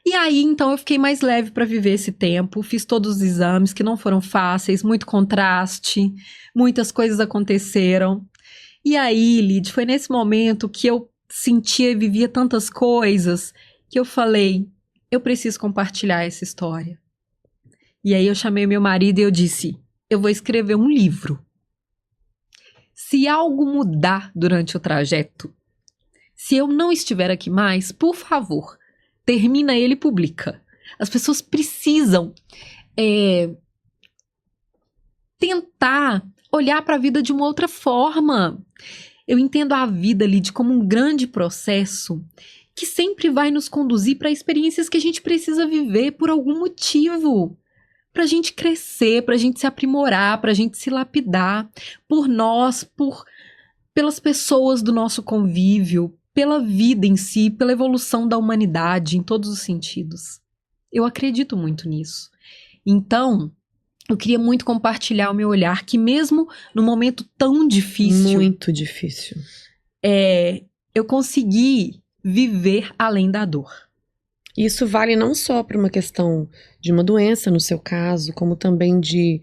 E aí, então, eu fiquei mais leve para viver esse tempo. Fiz todos os exames que não foram fáceis, muito contraste, muitas coisas aconteceram. E aí, Lid, foi nesse momento que eu sentia e vivia tantas coisas que eu falei, eu preciso compartilhar essa história. E aí eu chamei meu marido e eu disse, eu vou escrever um livro. Se algo mudar durante o trajeto, se eu não estiver aqui mais, por favor, termina ele e publica. As pessoas precisam tentar olhar para a vida de uma outra forma. Eu entendo a vida, Lid, como um grande processo que sempre vai nos conduzir para experiências que a gente precisa viver por algum motivo. Pra gente crescer, pra gente se aprimorar, pra gente se lapidar por nós, pelas pessoas do nosso convívio, pela vida em si, pela evolução da humanidade em todos os sentidos. Eu acredito muito nisso. Então, eu queria muito compartilhar o meu olhar, que mesmo no momento tão difícil... Muito difícil. Eu consegui viver além da dor. Isso vale não só para uma questão de uma doença, no seu caso, como também de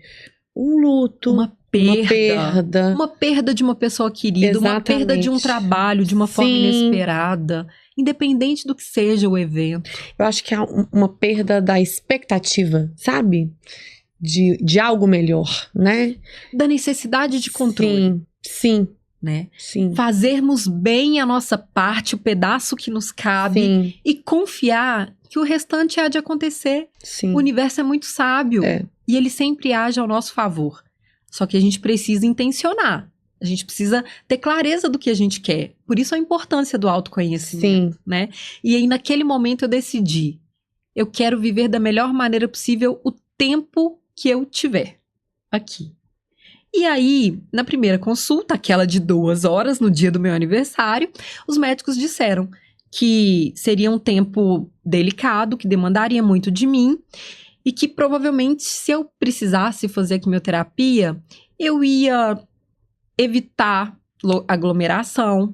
um luto, uma perda de uma pessoa querida, Exatamente. Uma perda de um trabalho de uma forma inesperada, independente do que seja o evento. Eu acho que há uma perda da expectativa, sabe? De algo melhor, né? Da necessidade de controle. Sim. Né? Sim. Fazermos bem a nossa parte, o pedaço que nos cabe e confiar que o restante há de acontecer. Sim. O universo é muito sábio e ele sempre age ao nosso favor. Só que a gente precisa intencionar. A gente precisa ter clareza do que a gente quer. Por isso a importância do autoconhecimento, né? E aí naquele momento eu decidi, eu quero viver da melhor maneira possível o tempo que eu tiver aqui. E aí, na primeira consulta, aquela de 2 horas, no dia do meu aniversário, os médicos disseram que seria um tempo delicado, que demandaria muito de mim, e que provavelmente, se eu precisasse fazer a quimioterapia, eu ia evitar aglomeração,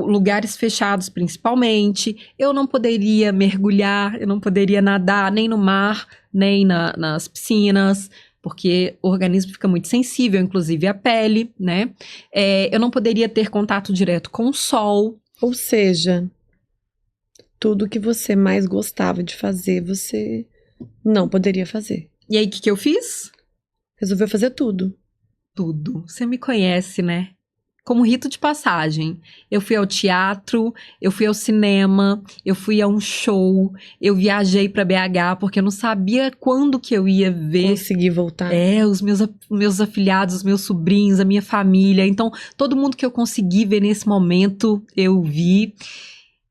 lugares fechados principalmente, eu não poderia mergulhar, eu não poderia nadar nem no mar, nem nas piscinas, porque o organismo fica muito sensível, inclusive a pele, né? Eu não poderia ter contato direto com o sol. Ou seja, tudo que você mais gostava de fazer, você não poderia fazer. E aí, o que eu fiz? Resolveu fazer tudo. Tudo. Você me conhece, né? Como rito de passagem. Eu fui ao teatro, eu fui ao cinema, eu fui a um show, eu viajei para BH porque eu não sabia quando que eu ia ver. Conseguir voltar. Os meus afilhados, os meus sobrinhos, a minha família. Então, todo mundo que eu consegui ver nesse momento, eu vi.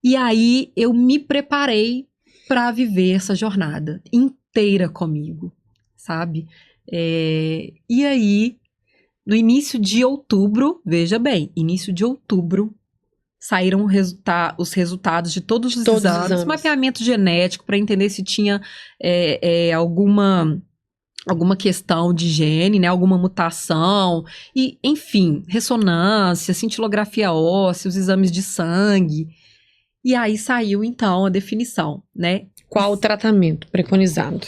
E aí, eu me preparei para viver essa jornada inteira comigo, sabe? E aí... No início de outubro, veja bem, início de outubro, saíram os resultados de todos os exames, mapeamento genético para entender se tinha alguma questão de gene, né, alguma mutação, e enfim, ressonância, cintilografia óssea, os exames de sangue. E aí saiu então a definição, né? Qual o tratamento preconizado?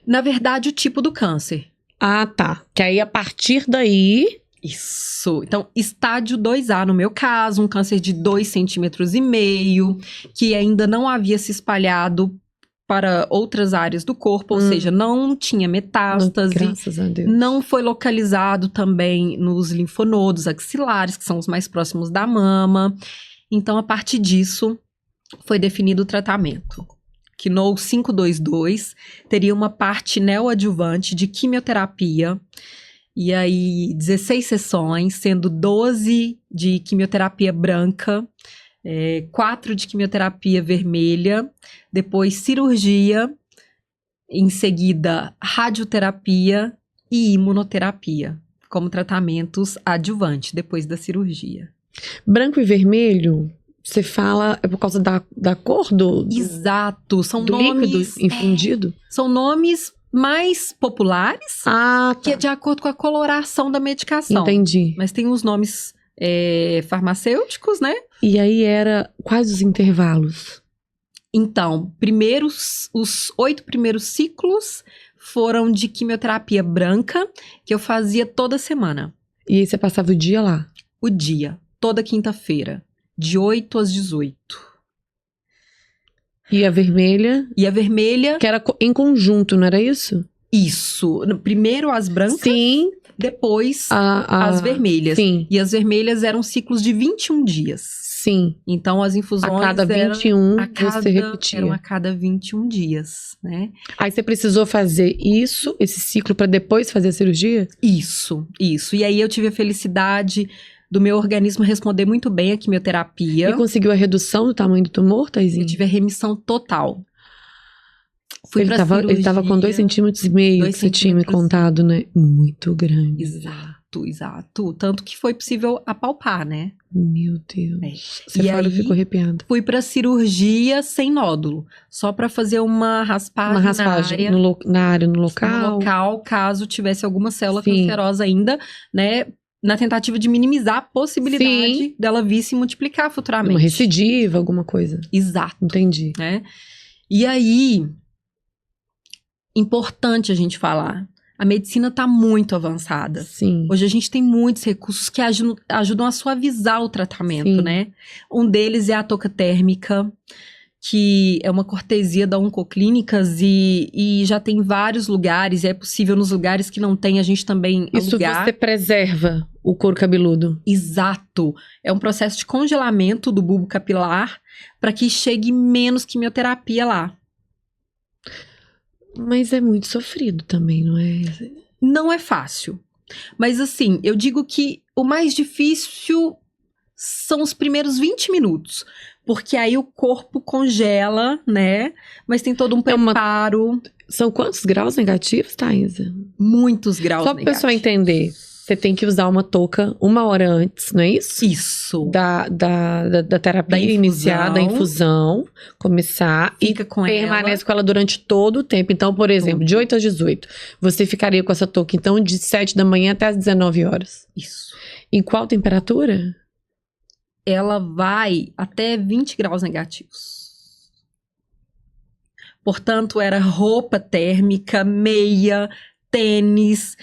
Na verdade, o tipo do câncer. Ah, tá. Que aí, a partir daí... Isso. Então, estágio 2A, no meu caso, um câncer de 2,5 centímetros, que ainda não havia se espalhado para outras áreas do corpo, ou seja, não tinha metástase. Graças a Deus. Não foi localizado também nos linfonodos axilares, que são os mais próximos da mama. Então, a partir disso, foi definido o tratamento. Que no 522 teria uma parte neoadjuvante de quimioterapia. E aí, 16 sessões, sendo 12 de quimioterapia branca, 4 de quimioterapia vermelha, depois cirurgia, em seguida radioterapia e imunoterapia, como tratamentos adjuvantes depois da cirurgia. Branco e vermelho, você fala, é por causa da cor do Exato, são do nomes... líquido infundido? São nomes mais populares, Ah, que é tá. de acordo com a coloração da medicação. Entendi. Mas tem os nomes farmacêuticos, né? E aí era quais os intervalos? Então, os 8 primeiros ciclos foram de quimioterapia branca, que eu fazia toda semana. E aí você passava o dia lá? O dia, toda quinta-feira, de 8 às 18. E a vermelha? E a vermelha, Que era em conjunto, não era isso? isso. Primeiro as brancas, Sim. depois A... as vermelhas. Sim, E as vermelhas eram ciclos de 21 dias. sim. Então, as A infusões cada 21 você repetia. eram a cada 21 dias, né? Aí você precisou fazer isso, esse ciclo, pra depois fazer a cirurgia? Isso. E aí eu tive a felicidade do meu organismo responder muito bem à quimioterapia. E conseguiu a redução do tamanho do tumor, Taizinho? Eu tive a remissão total. Fui pra Ele tava com 2,5 centímetros, que você tinha me contado, né? Muito grande. Exato. Tanto que foi possível apalpar, né? Meu Deus. Você E fala, eu aí, fico arrepiada. Fui pra cirurgia sem nódulo. Só pra fazer uma raspagem, Uma raspagem na área. no No local. local, caso tivesse alguma célula Sim. cancerosa ainda, né? Na tentativa de minimizar a possibilidade Sim. dela vir se multiplicar futuramente. Uma recidiva, alguma coisa. Exato, Entendi. né? E aí, importante a gente falar, a medicina está muito avançada. Sim. Hoje a gente tem muitos recursos que ajudam a suavizar o tratamento, Sim. né? Um deles é a touca térmica, que é uma cortesia da Oncoclínicas e já tem vários lugares, e é possível nos lugares que não tem a gente também Isso alugar. você preserva o couro cabeludo. Exato. É um processo de congelamento do bulbo capilar para que chegue menos quimioterapia lá. Mas é muito sofrido também, não é? Não é fácil. Mas assim, eu digo que o mais difícil são os primeiros 20 minutos. Porque aí o corpo congela, né? Mas tem todo um preparo. São quantos graus negativos, Thaisa? Muitos graus Só para o pessoal negativos. entender. Você tem que usar uma touca 1 hora antes, não é isso? Isso. Da terapia Da infusão. iniciar, da infusão, começar Fica com permanece com ela durante todo o tempo. Então, por exemplo, de 8 às 18, você ficaria com essa touca, então, de 7 da manhã até as 19 horas. Isso. Em qual temperatura? Ela vai até 20 graus negativos. Portanto, era roupa térmica, meia, tênis,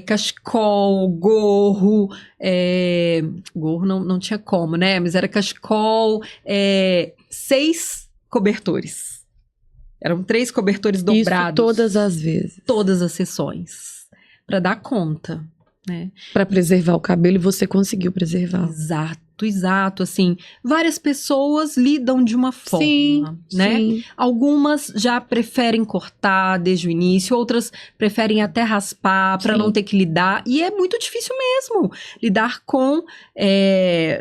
cachecol, gorro. Gorro não tinha como, né? Mas era cachecol, 6 cobertores. Eram 3 cobertores dobrados. Isso todas as vezes. Todas as sessões. Para dar conta, né? Para preservar o cabelo, e você conseguiu preservar. Exato, assim, várias pessoas lidam de uma forma, né? Sim. Algumas já preferem cortar desde o início, outras preferem até raspar para Sim. não ter que lidar, e é muito difícil mesmo lidar com,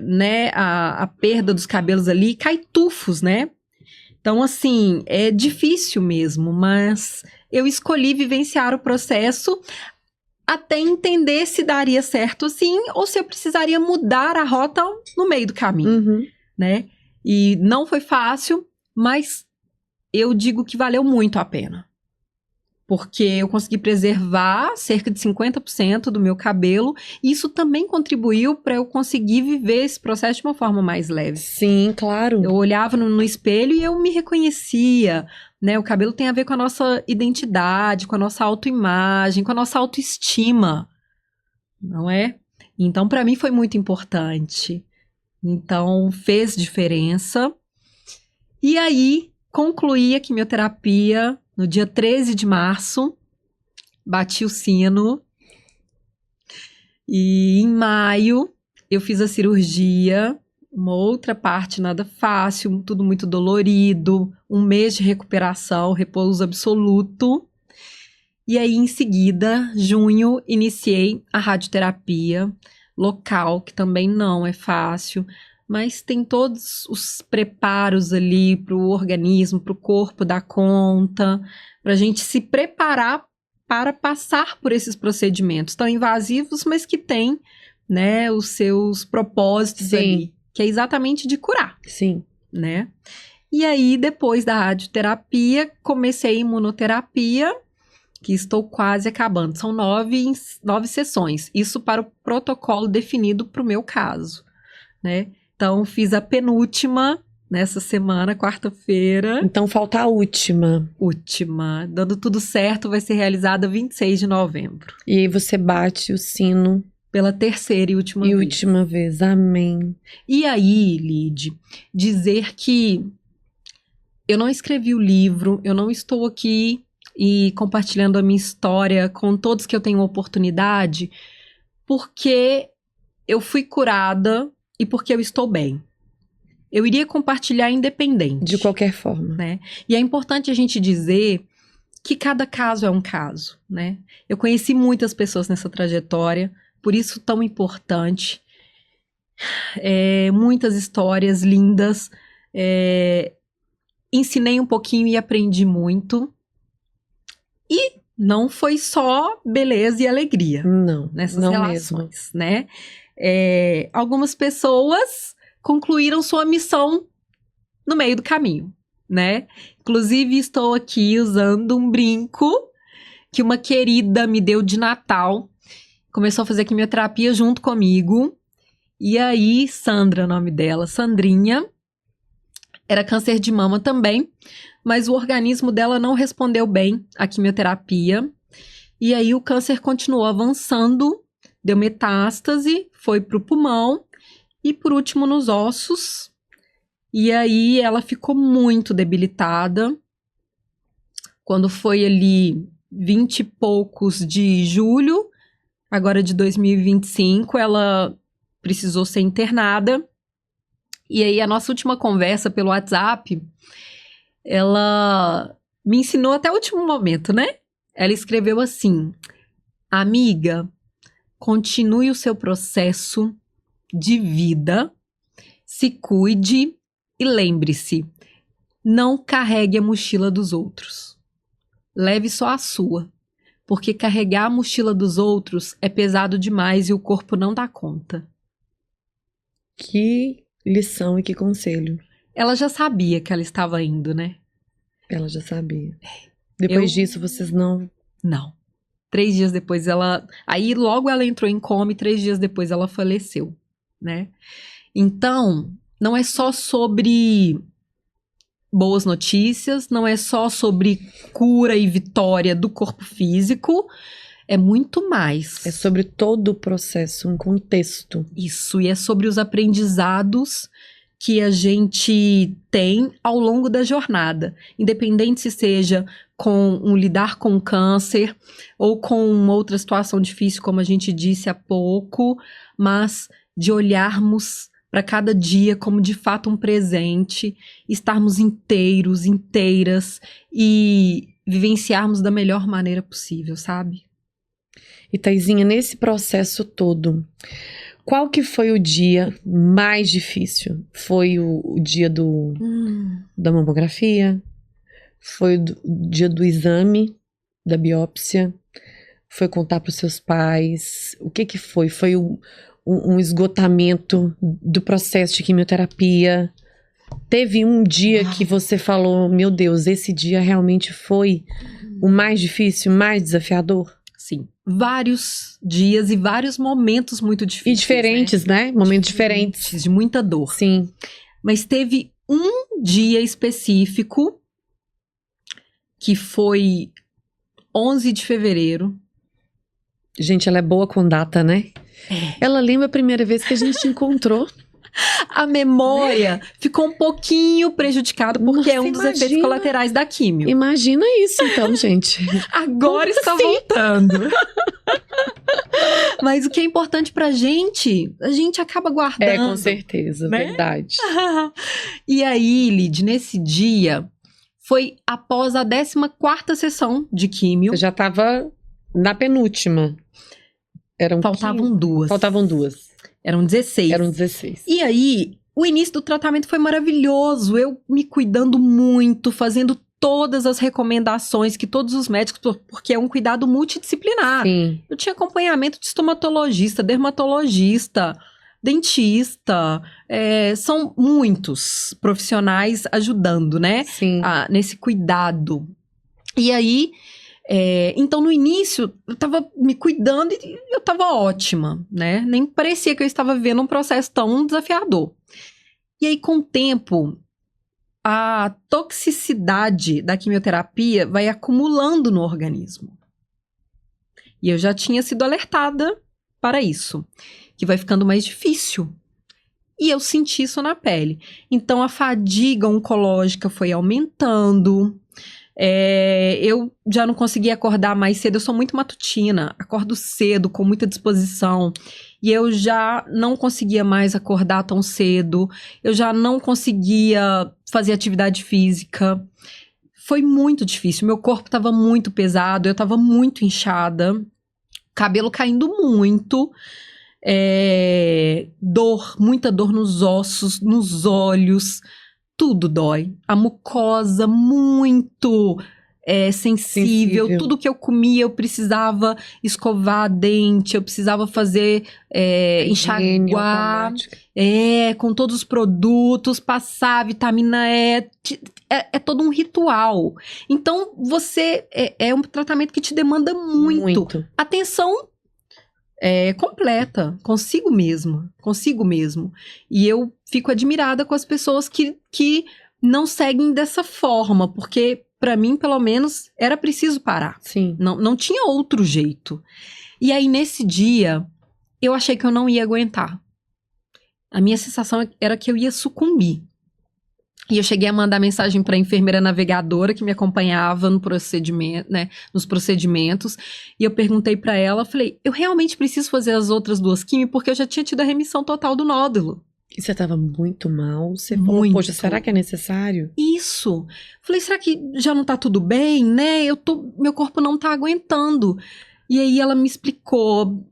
né, a perda dos cabelos ali, cai tufos, né? Então, assim, é difícil mesmo, mas eu escolhi vivenciar o processo até entender se daria certo assim, ou se eu precisaria mudar a rota no meio do caminho, Uhum. né? E não foi fácil, mas eu digo que valeu muito a pena. Porque eu consegui preservar cerca de 50% do meu cabelo, e isso também contribuiu para eu conseguir viver esse processo de uma forma mais leve. Sim, claro. Eu olhava no espelho e eu me reconhecia, né? O cabelo tem a ver com a nossa identidade, com a nossa autoimagem, com a nossa autoestima, não é? Então, para mim foi muito importante. Então, fez diferença. E aí, concluí a quimioterapia no dia 13 de março, bati o sino. E em maio, eu fiz a cirurgia, uma outra parte nada fácil, tudo muito dolorido, 1 mês de recuperação, repouso absoluto. E aí, em seguida, junho, iniciei a radioterapia local, que também não é fácil, mas tem todos os preparos ali para o organismo, para o corpo dar conta, para a gente se preparar para passar por esses procedimentos tão invasivos, mas que têm, né, os seus propósitos Sim. ali, que é exatamente de curar, Sim. né? E aí, depois da radioterapia, comecei a imunoterapia, que estou quase acabando. São 9 sessões. Isso para o protocolo definido para o meu caso, né? Então, fiz a penúltima nessa semana, quarta-feira. Então falta a última. Última. Dando tudo certo, vai ser realizada 26 de novembro. E aí você bate o sino. Pela terceira e última vez. Última vez. Amém. E aí, Lid, dizer que eu não escrevi o livro, eu não estou aqui e compartilhando a minha história com todos que eu tenho oportunidade, porque eu fui curada e porque eu estou bem. Eu iria compartilhar independente. De qualquer forma. Né? E é importante a gente dizer que cada caso é um caso, né? Eu conheci muitas pessoas nessa trajetória, por isso tão importante. Muitas histórias lindas. Ensinei um pouquinho e aprendi muito. E não foi só beleza e alegria. Não, nessas não relações, né? Algumas pessoas concluíram sua missão no meio do caminho, né? Inclusive, estou aqui usando um brinco que uma querida me deu de Natal. Começou a fazer quimioterapia junto comigo. E aí, Sandra, o nome dela, Sandrinha, era câncer de mama também, mas o organismo dela não respondeu bem à quimioterapia. E aí o câncer continuou avançando, deu metástase, foi para o pulmão e por último nos ossos. E aí ela ficou muito debilitada. Quando foi ali 20 e poucos de julho, agora de 2025, ela precisou ser internada. E aí a nossa última conversa pelo WhatsApp, ela me ensinou até o último momento, né? Ela escreveu assim: amiga, continue o seu processo de vida, se cuide e lembre-se, não carregue a mochila dos outros. Leve só a sua, porque carregar a mochila dos outros é pesado demais e o corpo não dá conta. Que lição e que conselho. Ela já sabia que ela estava indo, né? Ela já sabia. Depois disso, vocês não... Não. 3 dias depois ela... Aí logo ela entrou em coma e 3 dias depois ela faleceu, né? Então, não é só sobre boas notícias, não é só sobre cura e vitória do corpo físico, é muito mais. É sobre todo o processo, um contexto. Isso, e é sobre os aprendizados que a gente tem ao longo da jornada, independente se seja com lidar com câncer ou com outra situação difícil, como a gente disse há pouco, mas de olharmos para cada dia como de fato um presente, estarmos inteiros, inteiras e vivenciarmos da melhor maneira possível, sabe? E Thaizinha, nesse processo todo, qual que foi o dia mais difícil? Foi o dia da mamografia? Foi o dia do exame, da biópsia? Foi contar para os seus pais? O que foi? Foi um esgotamento do processo de quimioterapia? Teve um dia que você falou, meu Deus, esse dia realmente foi o mais difícil, mais desafiador? Sim, vários dias e vários momentos muito difíceis. E diferentes, né? Momentos diferentes. De muita dor. Sim. Mas teve um dia específico que foi 11 de fevereiro. Gente, ela é boa com data, né? Ela lembra a primeira vez que a gente encontrou. A memória ficou um pouquinho prejudicada porque é um dos efeitos imagina. colaterais da químio. Imagina isso, então, gente. Agora Como está assim? voltando. Mas o que é importante pra gente, a gente acaba guardando. É, com certeza, né? verdade. E aí, Lid, nesse dia, foi após a 14ª sessão de químio. Você já tava na penúltima. Faltavam 2. Faltavam 2. Eram 16. Eram 16. E aí, o início do tratamento foi maravilhoso. Eu me cuidando muito, fazendo todas as recomendações que todos os médicos, porque é um cuidado multidisciplinar. Sim. Eu tinha acompanhamento de estomatologista, dermatologista, dentista. São muitos profissionais ajudando, né? Sim. Nesse cuidado. E aí, então no início, eu tava me cuidando e eu tava ótima, né? Nem parecia que eu estava vivendo um processo tão desafiador. E aí, com o tempo, a toxicidade da quimioterapia vai acumulando no organismo. E eu já tinha sido alertada para isso, que vai ficando mais difícil. E eu senti isso na pele. Então, a fadiga oncológica foi aumentando. Eu já não conseguia acordar mais cedo, eu sou muito matutina, acordo cedo, com muita disposição, e eu já não conseguia mais acordar tão cedo, eu já não conseguia fazer atividade física, foi muito difícil, meu corpo estava muito pesado, eu estava muito inchada, cabelo caindo muito, muita dor nos ossos, nos olhos, tudo dói. A mucosa muito sensível. Tudo que eu comia, eu precisava escovar dente, eu precisava fazer enxaguar. Com todos os produtos, passar vitamina E. É todo um ritual. Então, é um tratamento que te demanda muito. Atenção completa, consigo mesmo. E eu fico admirada com as pessoas que não seguem dessa forma, porque para mim, pelo menos, era preciso parar. Sim. Não tinha outro jeito. E aí, nesse dia, eu achei que eu não ia aguentar. A minha sensação era que eu ia sucumbir. E eu cheguei a mandar mensagem para a enfermeira navegadora que me acompanhava no procedimento, né, nos procedimentos. E eu perguntei para ela, falei, eu realmente preciso fazer as outras 2 quimio porque eu já tinha tido a remissão total do nódulo. E você estava muito mal? Você muito. falou, poxa, será que é necessário? Isso. Falei, será que já não tá tudo bem, né? Meu corpo não tá aguentando. E aí ela me explicou,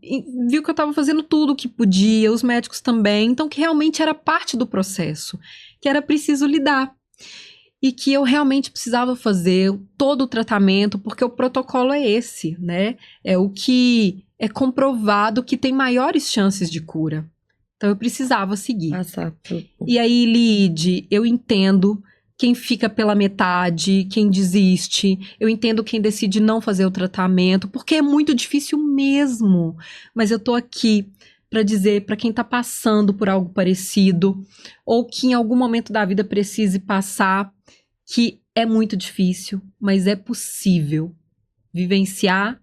viu que eu tava fazendo tudo o que podia, os médicos também, então que realmente era parte do processo, que era preciso lidar. E que eu realmente precisava fazer todo o tratamento, porque o protocolo é esse, né? É o que é comprovado que tem maiores chances de cura. Então eu precisava seguir. Exato. E aí, Lid, eu entendo quem fica pela metade, quem desiste. Eu entendo quem decide não fazer o tratamento, porque é muito difícil mesmo. Mas eu tô aqui para dizer para quem tá passando por algo parecido, ou que em algum momento da vida precise passar, que é muito difícil, mas é possível vivenciar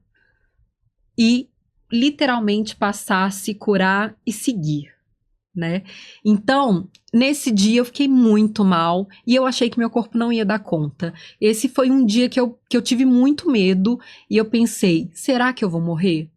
e literalmente passar, se curar e seguir. Né? Então, nesse dia eu fiquei muito mal e eu achei que meu corpo não ia dar conta. Esse foi um dia que eu tive muito medo e eu pensei, será que eu vou morrer?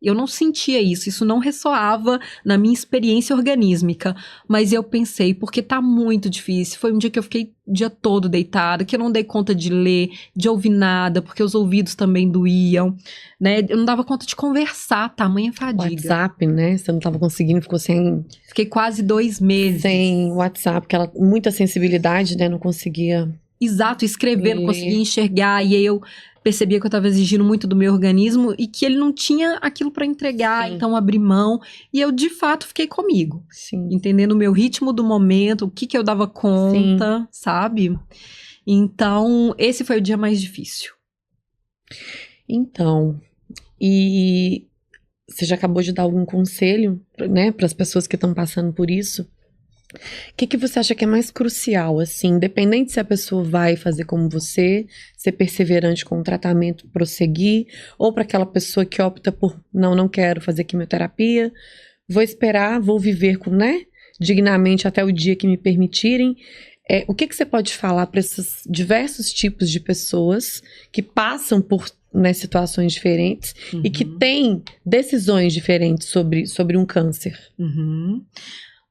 Eu não sentia isso não ressoava na minha experiência organísmica, mas eu pensei, porque tá muito difícil. Foi um dia que eu fiquei o dia todo deitada, que eu não dei conta de ler, de ouvir nada, porque os ouvidos também doíam, né? Eu não dava conta de conversar, tamanha fadiga. WhatsApp, né? Você não tava conseguindo, ficou sem... Fiquei quase 2 meses. Sem WhatsApp, porque ela muita sensibilidade, né? Não conseguia... Exato, escrever, não conseguia enxergar, e aí eu percebia que eu estava exigindo muito do meu organismo e que ele não tinha aquilo para entregar, então abri mão, e eu de fato fiquei comigo. Sim. Entendendo o meu ritmo do momento, o que eu dava conta, sabe? Então, esse foi o dia mais difícil. Então, e você já acabou de dar algum conselho, né, para as pessoas que estão passando por isso? O que você acha que é mais crucial, assim, independente se a pessoa vai fazer como você, ser perseverante com o tratamento, prosseguir, ou para aquela pessoa que opta por, não quero fazer quimioterapia, vou esperar, vou viver com, né, dignamente até o dia que me permitirem. O que você pode falar para esses diversos tipos de pessoas que passam por, né, situações diferentes e que têm decisões diferentes sobre um câncer?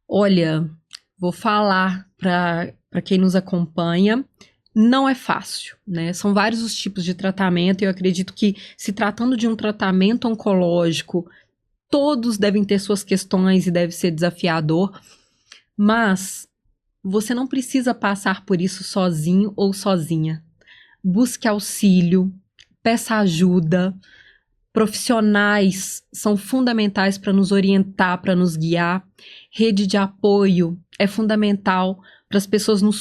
Olha, vou falar para quem nos acompanha, não é fácil, né? São vários os tipos de tratamento e eu acredito que, se tratando de um tratamento oncológico, todos devem ter suas questões e deve ser desafiador, mas você não precisa passar por isso sozinho ou sozinha. Busque auxílio, peça ajuda. Profissionais são fundamentais para nos orientar, para nos guiar. Rede de apoio é fundamental para as pessoas nos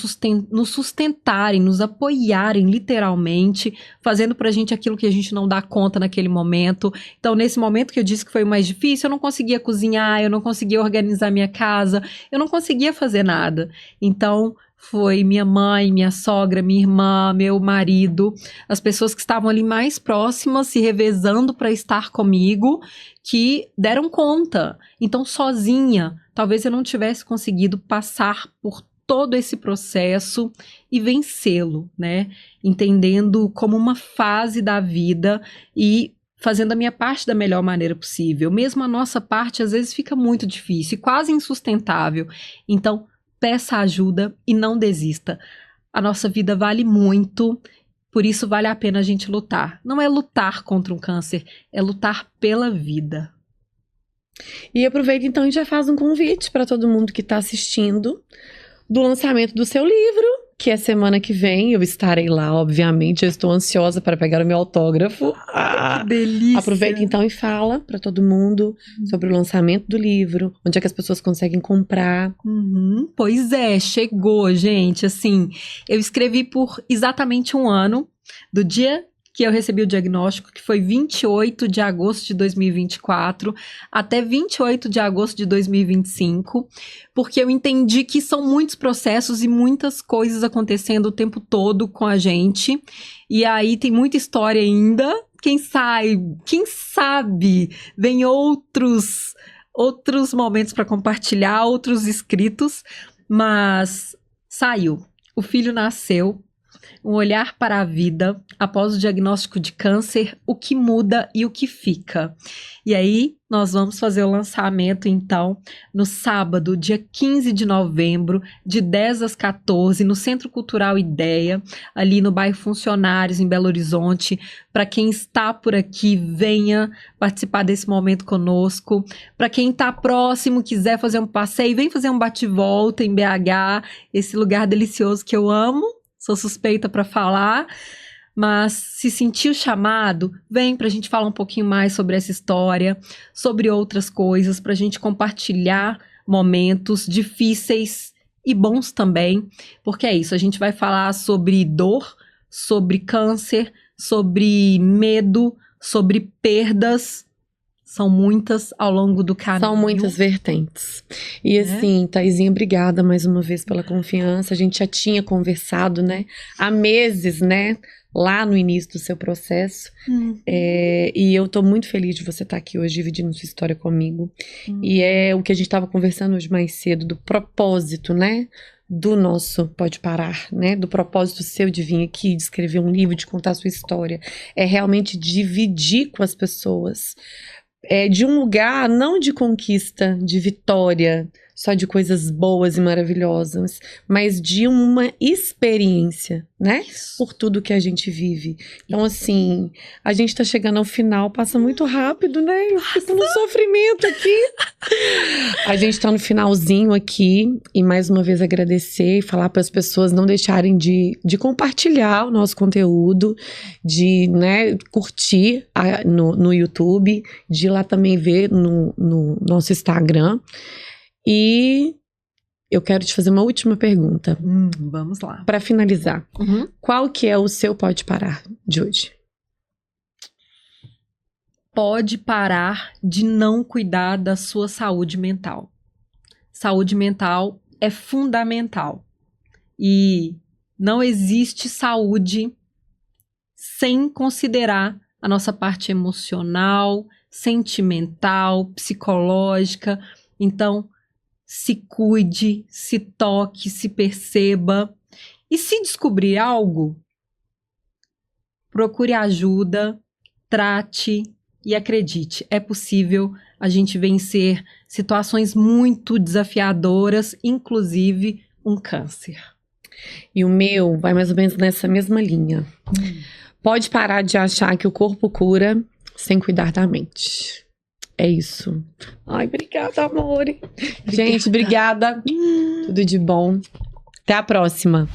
sustentarem, nos apoiarem literalmente, fazendo para a gente aquilo que a gente não dá conta naquele momento. Então, nesse momento que eu disse que foi o mais difícil, eu não conseguia cozinhar, eu não conseguia organizar minha casa, eu não conseguia fazer nada. Então, foi minha mãe, minha sogra, minha irmã, meu marido, as pessoas que estavam ali mais próximas, se revezando para estar comigo, que deram conta. Então, sozinha, talvez eu não tivesse conseguido passar por todo esse processo e vencê-lo, né? Entendendo como uma fase da vida e fazendo a minha parte da melhor maneira possível. Mesmo a nossa parte, às vezes, fica muito difícil e quase insustentável. Então, peça ajuda e não desista. A nossa vida vale muito, por isso vale a pena a gente lutar. Não é lutar contra um câncer, é lutar pela vida. E aproveita então e já faz um convite para todo mundo que está assistindo do lançamento do seu livro, que é semana que vem. Eu estarei lá, obviamente. Eu estou ansiosa para pegar o meu autógrafo. Que delícia! Aproveita então e fala para todo mundo sobre o lançamento do livro, onde é que as pessoas conseguem comprar. Pois é, chegou, gente. Assim, eu escrevi por exatamente um ano, do dia que eu recebi o diagnóstico, que foi 28 de agosto de 2024, até 28 de agosto de 2025, porque eu entendi que são muitos processos e muitas coisas acontecendo o tempo todo com a gente, e aí tem muita história ainda. Quem sabe vem outros momentos para compartilhar, outros escritos, mas saiu. O filho nasceu. Um olhar para a vida após o diagnóstico de câncer, o que muda e o que fica. E aí, nós vamos fazer o lançamento, então, no sábado, dia 15 de novembro, de 10 às 14, no Centro Cultural Ideia, ali no bairro Funcionários, em Belo Horizonte. Para quem está por aqui, venha participar desse momento conosco. Para quem está próximo, quiser fazer um passeio, vem fazer um bate-volta em BH, esse lugar delicioso que eu amo. Sou suspeita para falar, mas se sentir o chamado, vem para a gente falar um pouquinho mais sobre essa história, sobre outras coisas, para a gente compartilhar momentos difíceis e bons também, porque é isso, a gente vai falar sobre dor, sobre câncer, sobre medo, sobre perdas. São muitas ao longo do caminho. São muitas vertentes. E assim, Thaisinha, obrigada mais uma vez pela confiança. A gente já tinha conversado, né? Há meses, né? Lá no início do seu processo. E eu tô muito feliz de você estar aqui hoje, dividindo sua história comigo. E é o que a gente estava conversando hoje mais cedo, do propósito, né? Do nosso Pode Parar, né? Do propósito seu de vir aqui, de escrever um livro, de contar a sua história. É realmente dividir com as pessoas. De um lugar não de conquista, de vitória, só de coisas boas e maravilhosas, mas de uma experiência, né? Por tudo que a gente vive. Então, assim, a gente tá chegando ao final, passa muito rápido, né? Eu fico no sofrimento aqui. A gente tá no finalzinho aqui, e mais uma vez agradecer e falar para as pessoas não deixarem de compartilhar o nosso conteúdo, de, né, curtir no YouTube, de ir lá também ver no nosso Instagram. E eu quero te fazer uma última pergunta. Vamos lá. Para finalizar, qual que é o seu Pode Parar de hoje? Pode parar de não cuidar da sua saúde mental. Saúde mental é fundamental. E não existe saúde sem considerar a nossa parte emocional, sentimental, psicológica. Então, se cuide, se toque, se perceba. E se descobrir algo, procure ajuda, trate e acredite. É possível a gente vencer situações muito desafiadoras, inclusive um câncer. E o meu vai mais ou menos nessa mesma linha. Pode parar de achar que o corpo cura sem cuidar da mente. É isso. Ai, obrigada, amor. Gente, obrigada. Tudo de bom. Até a próxima.